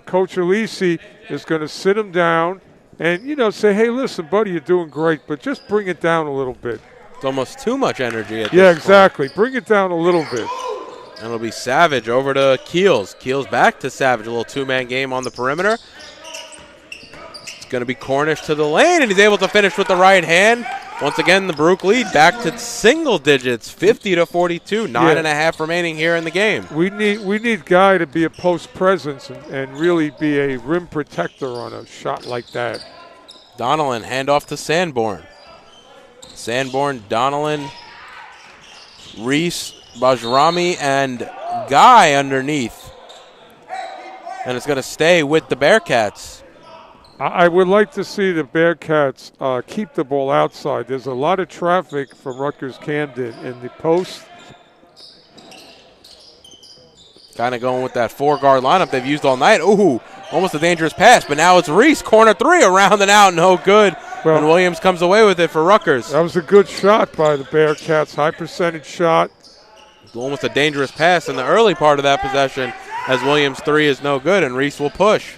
Coach Alisi is going to sit him down and, say, hey, listen, buddy, you're doing great, but just bring it down a little bit. It's almost too much energy at this Yeah, exactly. Bring it down a little bit. And it'll be Savage over to Keels. Keels back to Savage. A little two-man game on the perimeter. It's going to be Cornish to the lane, and he's able to finish with the right hand. Once again, the Baruch lead back to single digits, 50-42, 9.5 remaining here in the game. We need Guy to be a post presence and really be a rim protector on a shot like that. Donnellan, handoff to Sanborn. Sanborn, Donnellan, Reese, Bajrami, and Guy underneath. And it's going to stay with the Bearcats. I would like to see the Bearcats keep the ball outside. There's a lot of traffic from Rutgers Camden in the post. Kind of going with that 4-guard lineup they've used all night. Ooh, almost a dangerous pass, but now it's Reese, corner 3, around and out, no good. Well, and Williams comes away with it for Rutgers. That was a good shot by the Bearcats, high percentage shot. Almost a dangerous pass in the early part of that possession, as Williams' 3 is no good, and Reese will push.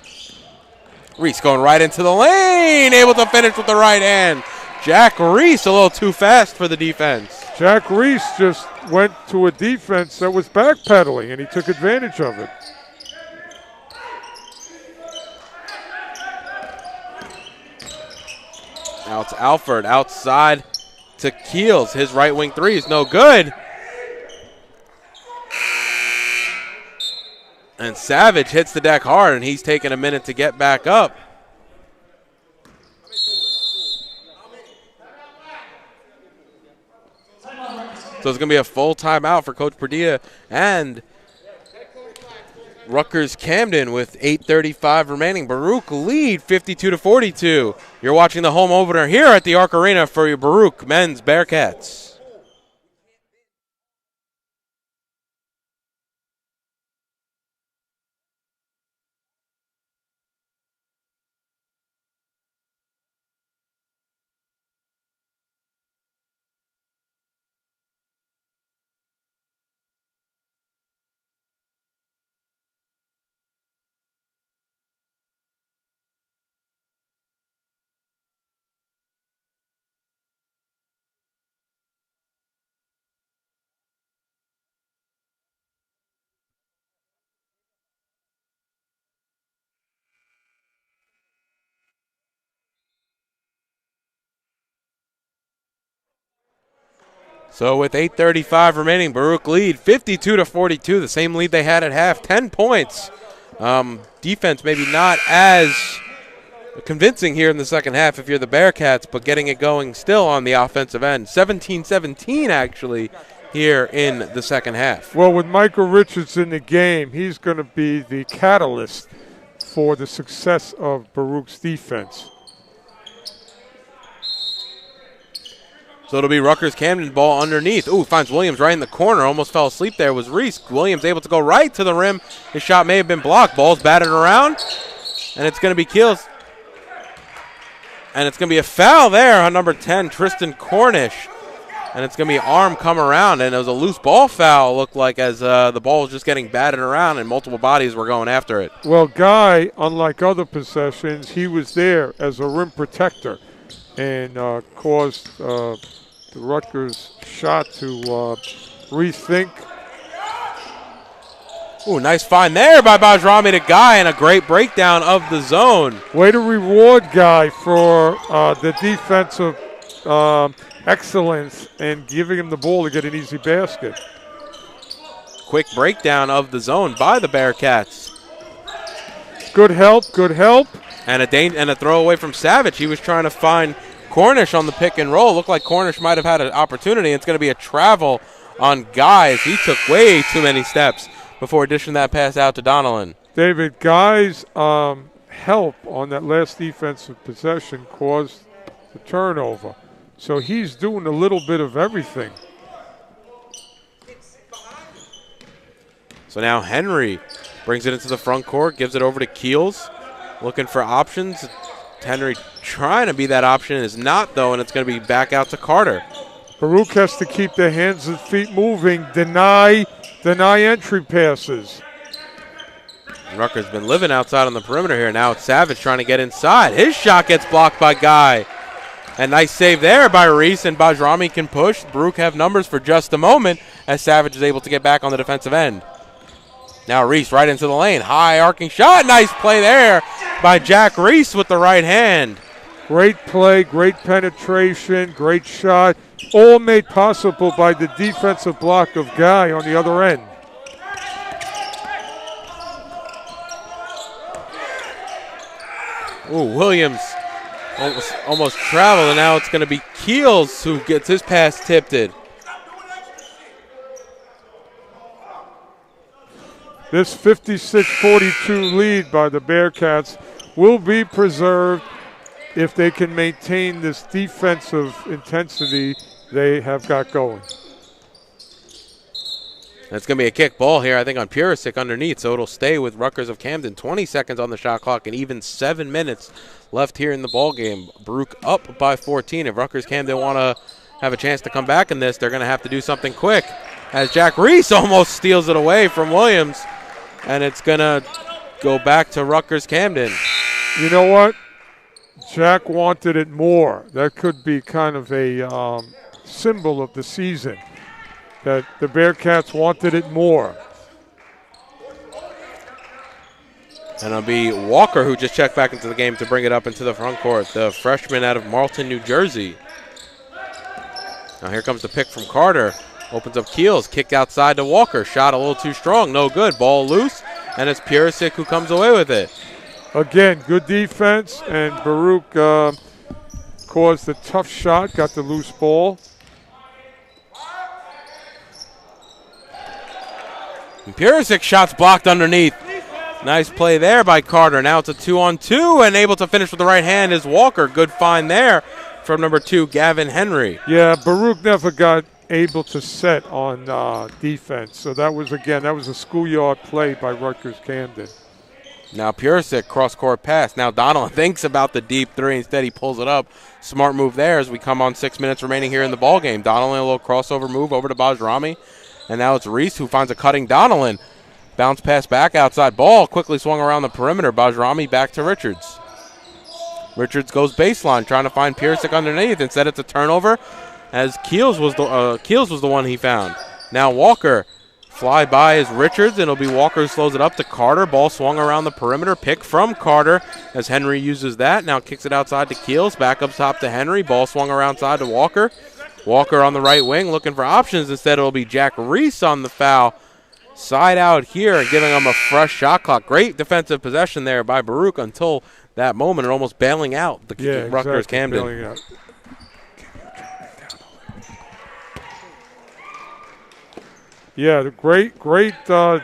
Reese going right into the lane, able to finish with the right hand. Jack Reese a little too fast for the defense. Jack Reese just went to a defense that was backpedaling, and he took advantage of it. Now it's Alford outside to Keels. His right wing 3 is no good. And Savage hits the deck hard, and he's taking a minute to get back up. So it's going to be a full timeout for Coach Padilla and Rutgers Camden with 8:35 remaining. Baruch lead 52-42. You're watching the home opener here at the Arc Arena for your Baruch men's Bearcats. So with 8:35 remaining, Baruch lead 52-42, the same lead they had at half, 10 points. Defense maybe not as convincing here in the second half if you're the Bearcats, but getting it going still on the offensive end. 17-17 actually here in the second half. Well, with Michael Richards in the game, he's going to be the catalyst for the success of Baruch's defense. So it'll be Rutgers Camden ball underneath. Ooh, finds Williams right in the corner. Almost fell asleep there was Reese. Williams able to go right to the rim. His shot may have been blocked. Ball's batted around. And it's going to be Keels. And it's going to be a foul there on number 10, Tristan Cornish. And it's going to be arm come around. And it was a loose ball foul, looked like, as the ball was just getting batted around and multiple bodies were going after it. Well, Guy, unlike other possessions, he was there as a rim protector and caused the Rutgers shot to rethink. Ooh, nice find there by Bajrami to Guy, and a great breakdown of the zone. Way to reward Guy for the defensive excellence and giving him the ball to get an easy basket. Quick breakdown of the zone by the Bearcats. Good help, good help. And a throwaway from Savage. He was trying to find Cornish on the pick and roll. Looked like Cornish might have had an opportunity. It's going to be a travel on Guy as he took way too many steps before dishing that pass out to Donnellan. David, Guy's help on that last defensive possession caused the turnover. So he's doing a little bit of everything. So now Henry brings it into the front court, gives it over to Keels, looking for options. Henry trying to be that option, is not though, and it's going to be back out to Carter. Baruch has to keep their hands and feet moving, deny entry passes. Rutgers been living outside on the perimeter here. Now it's Savage trying to get inside. His shot gets blocked by Guy. And nice save there by Reese, and Bajrami can push. Baruch have numbers for just a moment as Savage is able to get back on the defensive end. Now Reese right into the lane. High arcing shot. Nice play there by Jack Reese with the right hand. Great play, great penetration, great shot, all made possible by the defensive block of Gueye on the other end. Ooh, Williams almost traveled, and now it's going to be Keels who gets his pass tipped. This 56-42 lead by the Bearcats will be preserved if they can maintain this defensive intensity they have got going. That's going to be a kick ball here, I think, on Purisic underneath, so it'll stay with Rutgers of Camden. 20 seconds on the shot clock and even 7 minutes left here in the ball game. Baruch up by 14. If Rutgers Camden want to have a chance to come back in this, they're going to have to do something quick, as Jack Reese almost steals it away from Williams, and it's going to go back to Rutgers Camden. You know what? Jack wanted it more. That could be kind of a symbol of the season, that the Bearcats wanted it more. And it'll be Walker who just checked back into the game to bring it up into the front court, the freshman out of Marlton, New Jersey. Now here comes the pick from Carter. Opens up Keels, kicked outside to Walker. Shot a little too strong, no good. Ball loose, and it's Purisic who comes away with it. Again, good defense, and Baruch caused a tough shot, got the loose ball. And Purisic shots blocked underneath. Nice play there by Carter. Now it's a 2-on-2, and able to finish with the right hand is Walker. Good find there from number 2, Gavin Henry. Yeah, Baruch never got able to set on defense. So that was a schoolyard play by Rutgers Camden. Now Purisic, cross-court pass. Now Donald thinks about the deep three. Instead, he pulls it up. Smart move there as we come on 6 minutes remaining here in the ballgame. Donald a little crossover move over to Bajrami. And now it's Reese who finds a cutting Donald. Bounce pass back outside. Ball quickly swung around the perimeter. Bajrami back to Richards. Richards goes baseline trying to find Purisic underneath. Instead, it's a turnover as Keels was the one he found. Now Walker. Fly by is Richards, and it'll be Walker who slows it up to Carter. Ball swung around the perimeter. Pick from Carter as Henry uses that. Now kicks it outside to Keels. Back up top to Henry. Ball swung around side to Walker. Walker on the right wing looking for options. Instead, it'll be Jack Reese on the foul. Side out here, giving him a fresh shot clock. Great defensive possession there by Baruch until that moment, and almost bailing out the Rutgers Camden. Bailing out. Yeah, the great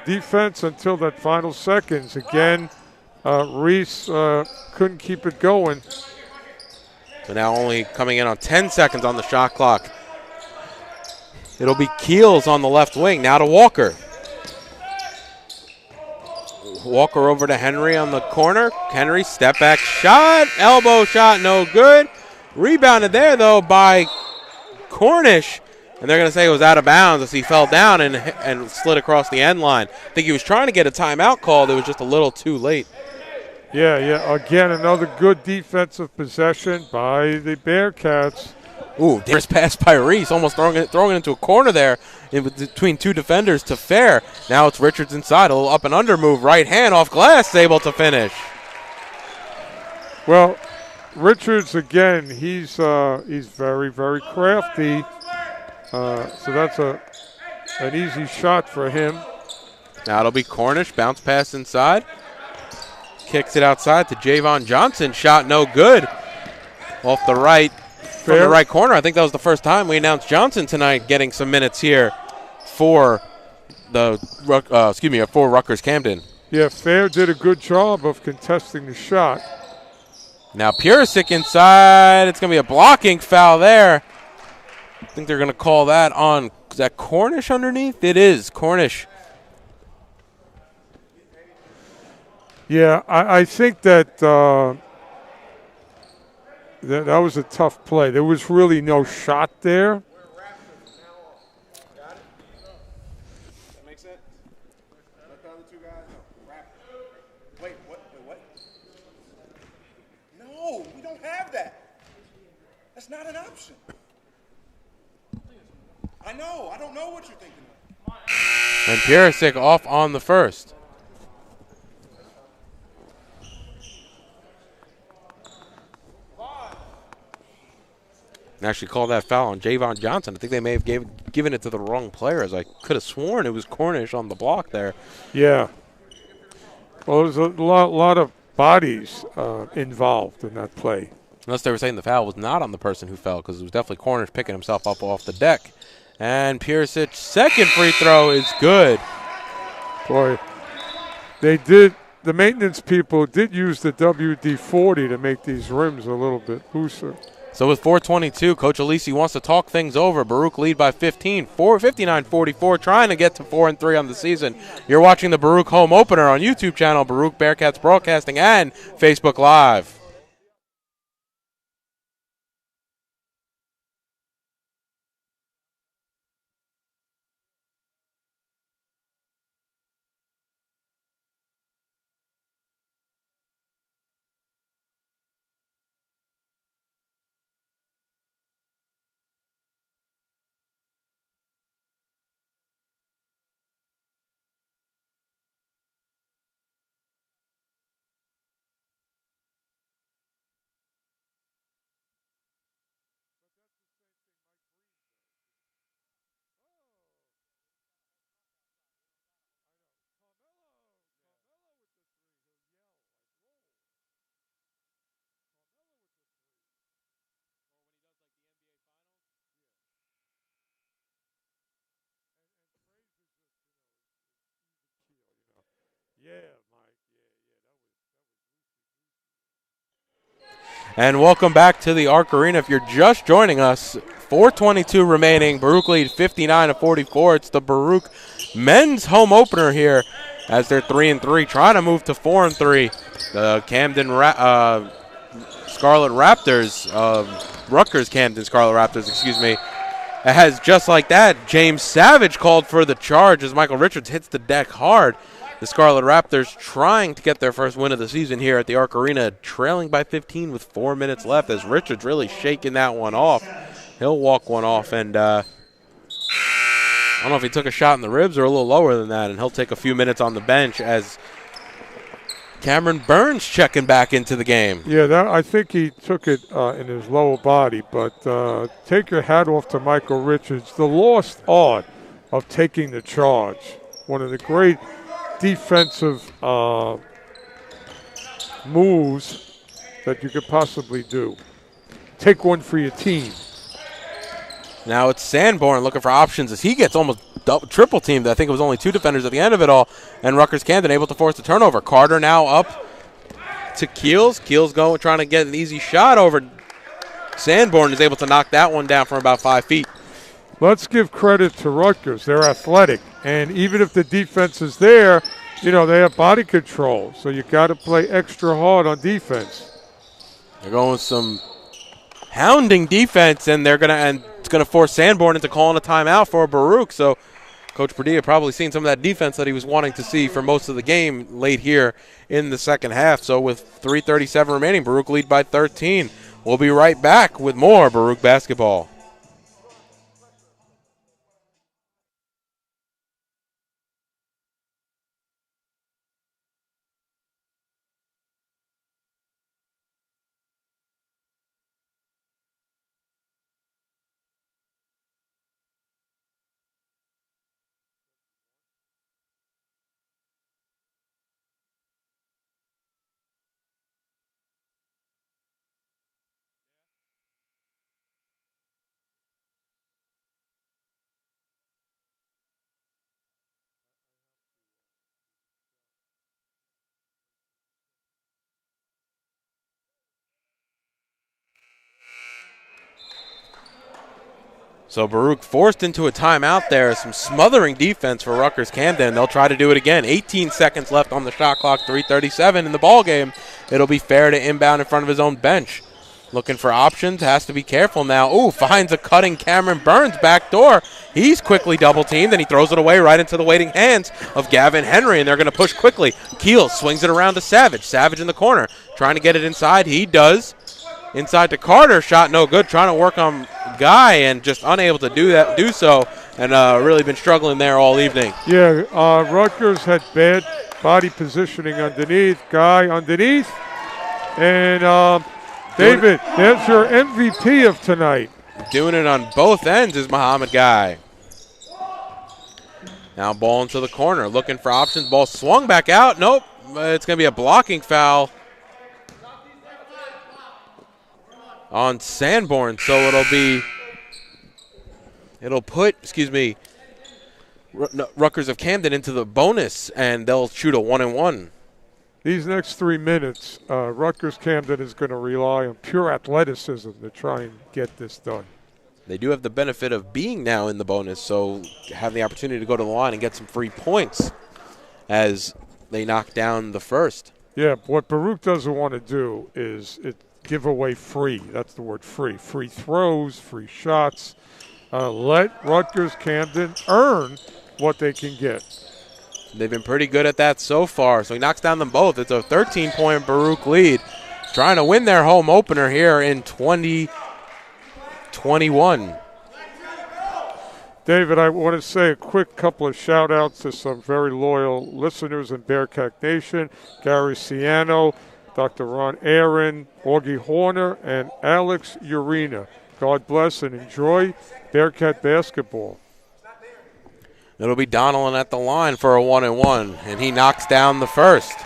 defense until that final seconds. Again, Reese couldn't keep it going. So now only coming in on 10 seconds on the shot clock. It'll be Keels on the left wing. Now to Walker. Walker over to Henry on the corner. Henry, step back shot. Elbow shot, no good. Rebounded there, though, by Cornish. And they're going to say it was out of bounds as he fell down and slid across the end line. I think he was trying to get a timeout called. It was just a little too late. Yeah. Again, another good defensive possession by the Bearcats. Ooh, there's pass by Reese, almost throwing it into a corner there in between two defenders to Fair. Now it's Richards inside, a little up and under move, right hand off glass, able to finish. Well, Richards again, he's very, very crafty. So that's an easy shot for him. Now it'll be Cornish, bounce pass inside. Kicks it outside to Javon Johnson. Shot no good. Off the right, from the right corner. I think that was the first time we announced Johnson tonight getting some minutes here for for Rutgers Camden. Yeah, Fair did a good job of contesting the shot. Now Purisic inside. It's going to be a blocking foul there. I think they're going to call that on. Is that Cornish underneath? It is Cornish. Yeah, I think that that was a tough play. There was really no shot there. That makes sense. Let the other two guys wait, what? No, we don't have that. That's not an option. I know. I don't know what you're thinking of. And Purisic off on the first. And actually called that foul on Javon Johnson. I think they may have given it to the wrong player, as I could have sworn it was Cornish on the block there. Yeah. Well, there's a lot of bodies involved in that play. Unless they were saying the foul was not on the person who fell, because it was definitely Cornish picking himself up off the deck. And Pierce's second free throw is good. Boy, the maintenance people did use the WD-40 to make these rims a little bit looser. So with 4:22, Coach Alisi wants to talk things over. Baruch lead by 15, 59-44, trying to get to 4-3 on the season. You're watching the Baruch home opener on YouTube channel, Baruch Bearcats Broadcasting, and Facebook Live. And welcome back to the Arc Arena. If you're just joining us, 4:22 remaining. Baruch lead 59-44. It's the Baruch men's home opener here as they're 3-3, trying to move to 4-3. The Camden Scarlet Raptors, Rutgers Camden Scarlet Raptors, excuse me. It has just like that. James Savage called for the charge as Michael Richards hits the deck hard. The Scarlet Raptors trying to get their first win of the season here at the Arc Arena, trailing by 15 with 4 minutes left as Richards really shaking that one off. He'll walk one off, and I don't know if he took a shot in the ribs or a little lower than that, and he'll take a few minutes on the bench as Cameron Burns checking back into the game. Yeah, I think he took it in his lower body, but take your hat off to Michael Richards. The lost art of taking the charge. One of the great defensive moves that you could possibly do. Take one for your team. Now it's Sanborn looking for options as he gets almost triple teamed. I think it was only 2 defenders at the end of it all. And Rutgers Camden able to force the turnover. Carter now up to Keels. Keels going, trying to get an easy shot over. Sanborn is able to knock that one down from about 5 feet. Let's give credit to Rutgers. They're athletic. And even if the defense is there, they have body control. So you got to play extra hard on defense. They're going with some hounding defense, and it's going to force Sanborn into calling a timeout for Baruch. So Coach Padilla probably seen some of that defense that he was wanting to see for most of the game late here in the second half. So with 3:37 remaining, Baruch lead by 13. We'll be right back with more Baruch basketball. So Baruch forced into a timeout there. Some smothering defense for Rutgers Camden. They'll try to do it again. 18 seconds left on the shot clock, 3:37 in the ball game. It'll be fair to inbound in front of his own bench. Looking for options, has to be careful now. Ooh, finds a cutting Cameron Burns back door. He's quickly double teamed, and he throws it away right into the waiting hands of Gavin Henry, and they're going to push quickly. Keel swings it around to Savage. Savage in the corner, trying to get it inside. He does. Inside to Carter, shot no good. Trying to work on Guy and just unable to do so, and really been struggling there all evening. Yeah, Rutgers had bad body positioning underneath. Guy underneath, and David, there's your MVP of tonight. doing it on both ends is Mohamed Gueye. Now ball into the corner, looking for options. Ball swung back out. Nope, it's going to be a blocking foul on Sanborn. So it'll put, Rutgers of Camden into the bonus, and they'll shoot a 1-and-1. These next 3 minutes, Rutgers Camden is going to rely on pure athleticism to try and get this done. They do have the benefit of being now in the bonus, so have the opportunity to go to the line and get some free points as they knock down the first. Yeah, what Baruch doesn't want to do is give away free. That's the word free. Free throws, free shots. Let Rutgers Camden earn what they can get. They've been pretty good at that so far, so he knocks down them both. It's a 13-point Baruch lead, trying to win their home opener here in 2021. David, I want to say a quick couple of shout-outs to some very loyal listeners in Bearcat Nation. Gary Ciano, Dr. Ron Aaron, Augie Horner, and Alex Urena. God bless and enjoy Bearcat basketball. It'll be Donnellan at the line for a 1-and-1, and he knocks down the first.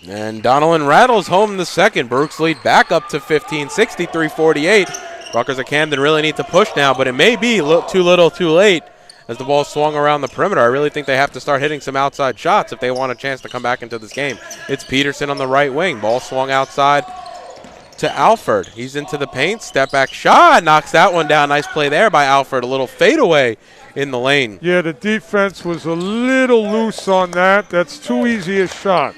And Donnellan rattles home the second. Baruch's lead back up to 15, 63-48. Rutgers of Camden really need to push now, but it may be too little too late as the ball swung around the perimeter. I really think they have to start hitting some outside shots if they want a chance to come back into this game. It's Peterson on the right wing. Ball swung outside to Alford. He's into the paint. Step back shot. Knocks that one down. Nice play there by Alford. A little fadeaway in the lane. Yeah, the defense was a little loose on that. That's too easy a shot.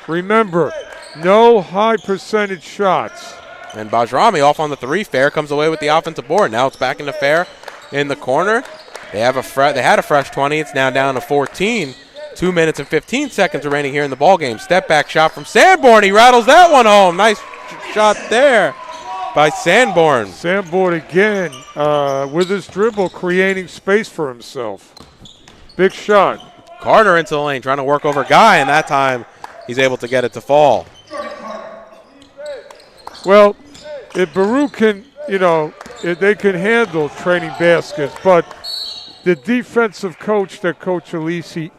Remember, no high percentage shots. And Bajrami off on the three. Fair comes away with the offensive board. Now it's back into Fair in the corner. They had a fresh 20. It's now down to 14. 2 minutes and 15 seconds remaining here in the ballgame. Step back shot from Sanborn. He rattles that one home. Nice shot there by Sanborn. Sanborn again with his dribble creating space for himself. Big shot. Carter into the lane trying to work over Guy, and that time he's able to get it to fall. Well, if Baruch can, if they can handle training baskets, but the defensive coach that Coach Alisi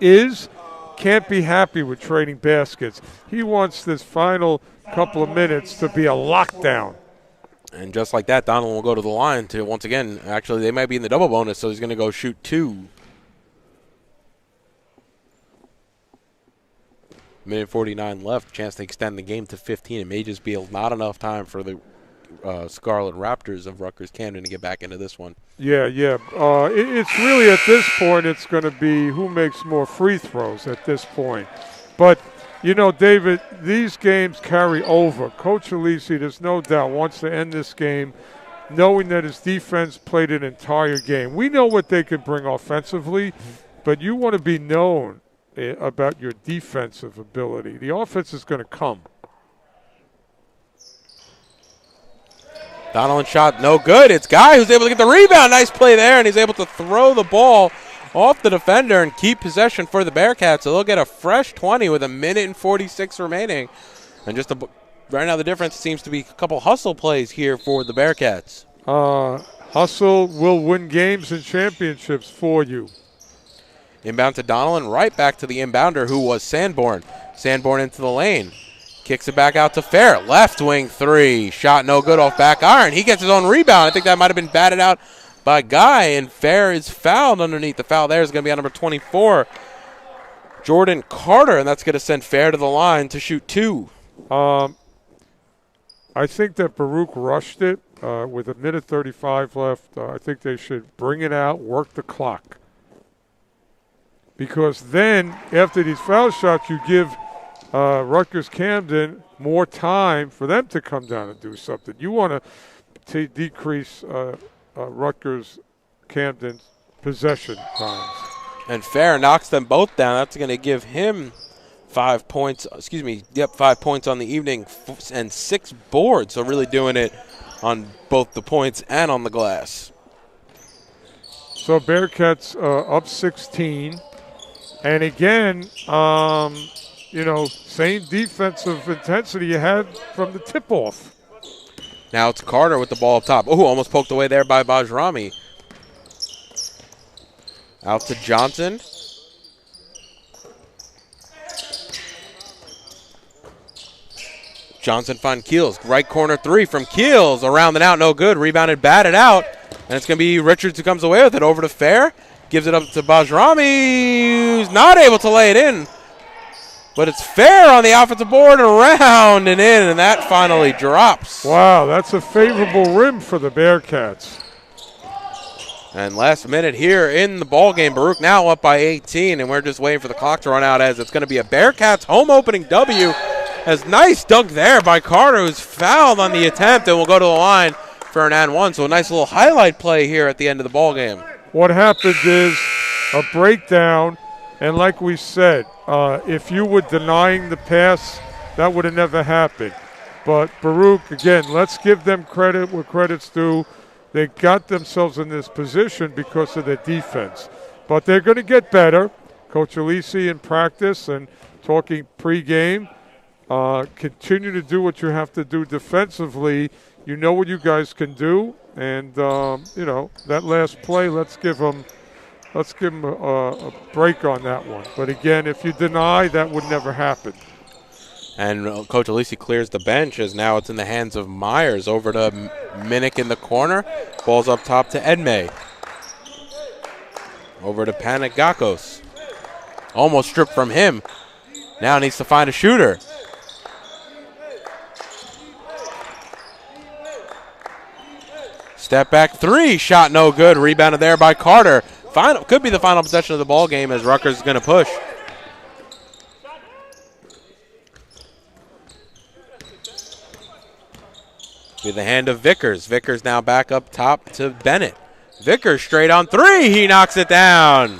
can't be happy with trading baskets. He wants this final couple of minutes to be a lockdown. And just like that, Donald will go to the line to, once again, actually they might be in the double bonus, so he's going to go shoot two. Minute 49 left, chance to extend the game to 15. It may just be not enough time for the Scarlet Raptors of Rutgers Camden to get back into this one. Yeah. It's really at this point it's going to be who makes more free throws at this point. But, David, these games carry over. Coach Alisi, there's no doubt, wants to end this game knowing that his defense played an entire game. We know what they can bring offensively, but you want to be known about your defensive ability. The offense is going to come. Donnellan shot no good. It's Guy who's able to get the rebound. Nice play there, and he's able to throw the ball off the defender and keep possession for the Bearcats. So they'll get a fresh 20 with a minute and 46 remaining. And right now the difference seems to be a couple hustle plays here for the Bearcats. Hustle will win games and championships for you. Inbound to Donnellan, right back to the inbounder who was Sanborn. Sanborn into the lane. Kicks it back out to Fair. Left wing three. Shot no good off back iron. He gets his own rebound. I think that might have been batted out by Guy, and Fair is fouled underneath. The foul there is going to be on number 24, Jordan Carter, and that's going to send Fair to the line to shoot two. I think that Baruch rushed it with a minute 35 left. I think they should bring it out, work the clock. Because then, after these foul shots, you give Rutgers Camden more time for them to come down and do something. You want to decrease Rutgers Camden's possession times. And Fair knocks them both down. That's going to give him 5 points. 5 points on the evening and 6 boards. So really doing it on both the points and on the glass. So Bearcats up 16. And again, same defensive intensity you had from the tip-off. Now it's Carter with the ball up top. Oh, almost poked away there by Bajrami. Out to Johnson. Johnson finds Keels. Right corner three from Keels. Around and out, no good. Rebounded, batted out. And it's going to be Richards who comes away with it. Over to Fair. Gives it up to Bajrami, who's not able to lay it in. But it's Fair on the offensive board, around and in, and that finally drops. Wow, that's a favorable rim for the Bearcats. And last minute here in the ball game, Baruch now up by 18, and we're just waiting for the clock to run out as it's going to be a Bearcats home opening W. As nice dunk there by Carter, who's fouled on the attempt and will go to the line for an and one. So a nice little highlight play here at the end of the ball game. What happens is a breakdown, and like we said, if you were denying the pass, that would have never happened. But Baruch, again, let's give them credit where credit's due. They got themselves in this position because of their defense. But they're going to get better. Coach Alisi in practice and talking pregame, continue to do what you have to do defensively. You know what you guys can do. And, that last play, let's give them a break on that one. But, again, if you deny, that would never happen. And Coach Alisi clears the bench as now it's in the hands of Myers. Over to Minnick in the corner. Ball's up top to Edmey. Over to Panagakos. Almost stripped from him. Now needs to find a shooter. Step back three, shot no good. Rebounded there by Carter. Could be the final possession of the ball game as Rutgers is going to push. With the hand of Vickers. Vickers now back up top to Bennett. Vickers straight on three. He knocks it down.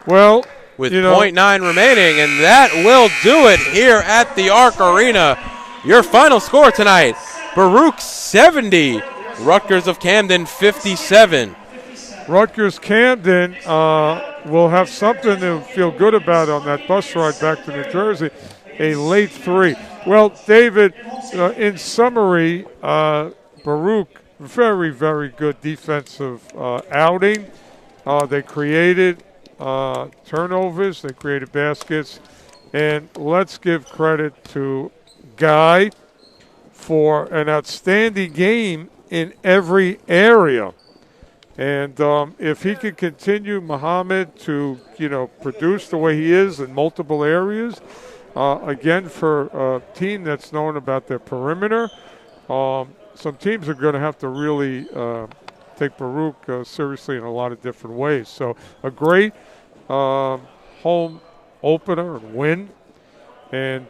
Well, with 0.9 remaining, and that will do it here at the Arc Arena. Your final score tonight, Baruch 70. Rutgers of Camden 57. Rutgers Camden will have something to feel good about on that bus ride back to New Jersey, a late three. Well, David, in summary, Baruch, very, very good defensive outing. They created turnovers, they created baskets, and let's give credit to Gueye for an outstanding game in every area. And if he can continue, Mohamed, to produce the way he is in multiple areas, again, for a team that's known about their perimeter, some teams are going to have to really take Baruch seriously in a lot of different ways. So a great home opener and win. And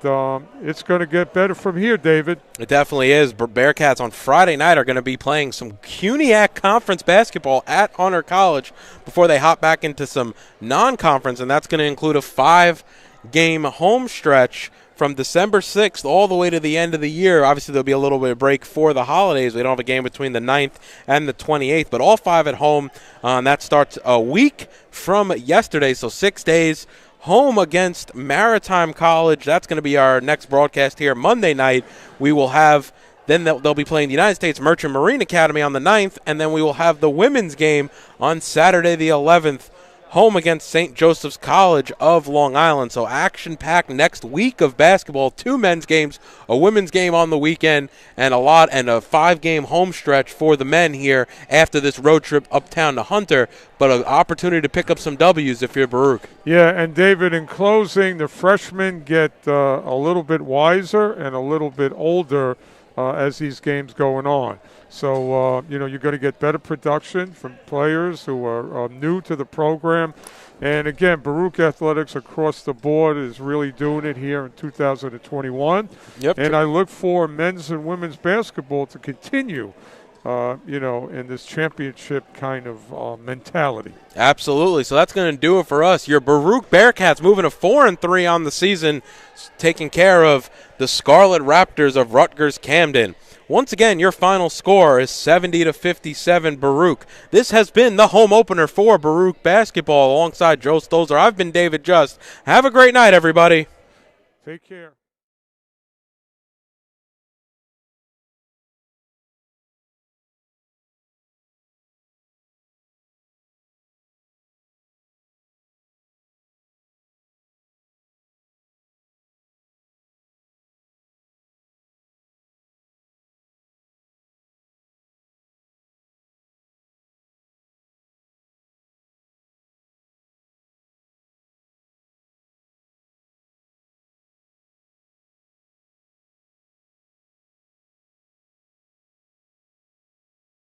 it's going to get better from here, David. It definitely is. Bearcats on Friday night are going to be playing some CUNYAC Conference basketball at Hunter College before they hop back into some non-conference, and that's going to include a 5-game home stretch from December 6th all the way to the end of the year. Obviously, there'll be a little bit of break for the holidays. We don't have a game between the 9th and the 28th, but all 5 at home. That starts a week from yesterday, so 6 days. Home against Maritime College. That's going to be our next broadcast here Monday night. We will have, then they'll be playing the United States Merchant Marine Academy on the 9th, and then we will have the women's game on Saturday the 11th, home against St. Joseph's College of Long Island. So action-packed next week of basketball, 2 men's games, a women's game on the weekend, and a 5-game home stretch for the men here after this road trip uptown to Hunter, but an opportunity to pick up some W's if you're Baruch. Yeah, and David, in closing, the freshmen get a little bit wiser and a little bit older as these games going on. So, you're going to get better production from players who are new to the program. And, again, Baruch Athletics across the board is really doing it here in 2021. Yep. And I look for men's and women's basketball to continue in this championship kind of mentality. Absolutely. So that's going to do it for us. Your Baruch Bearcats moving to 4-3 on the season, taking care of the Scarlet Raptors of Rutgers Camden. Once again, your final score is 70-57 Baruch. This has been the home opener for Baruch basketball alongside Joe Stolzer. I've been David Just. Have a great night, everybody. Take care.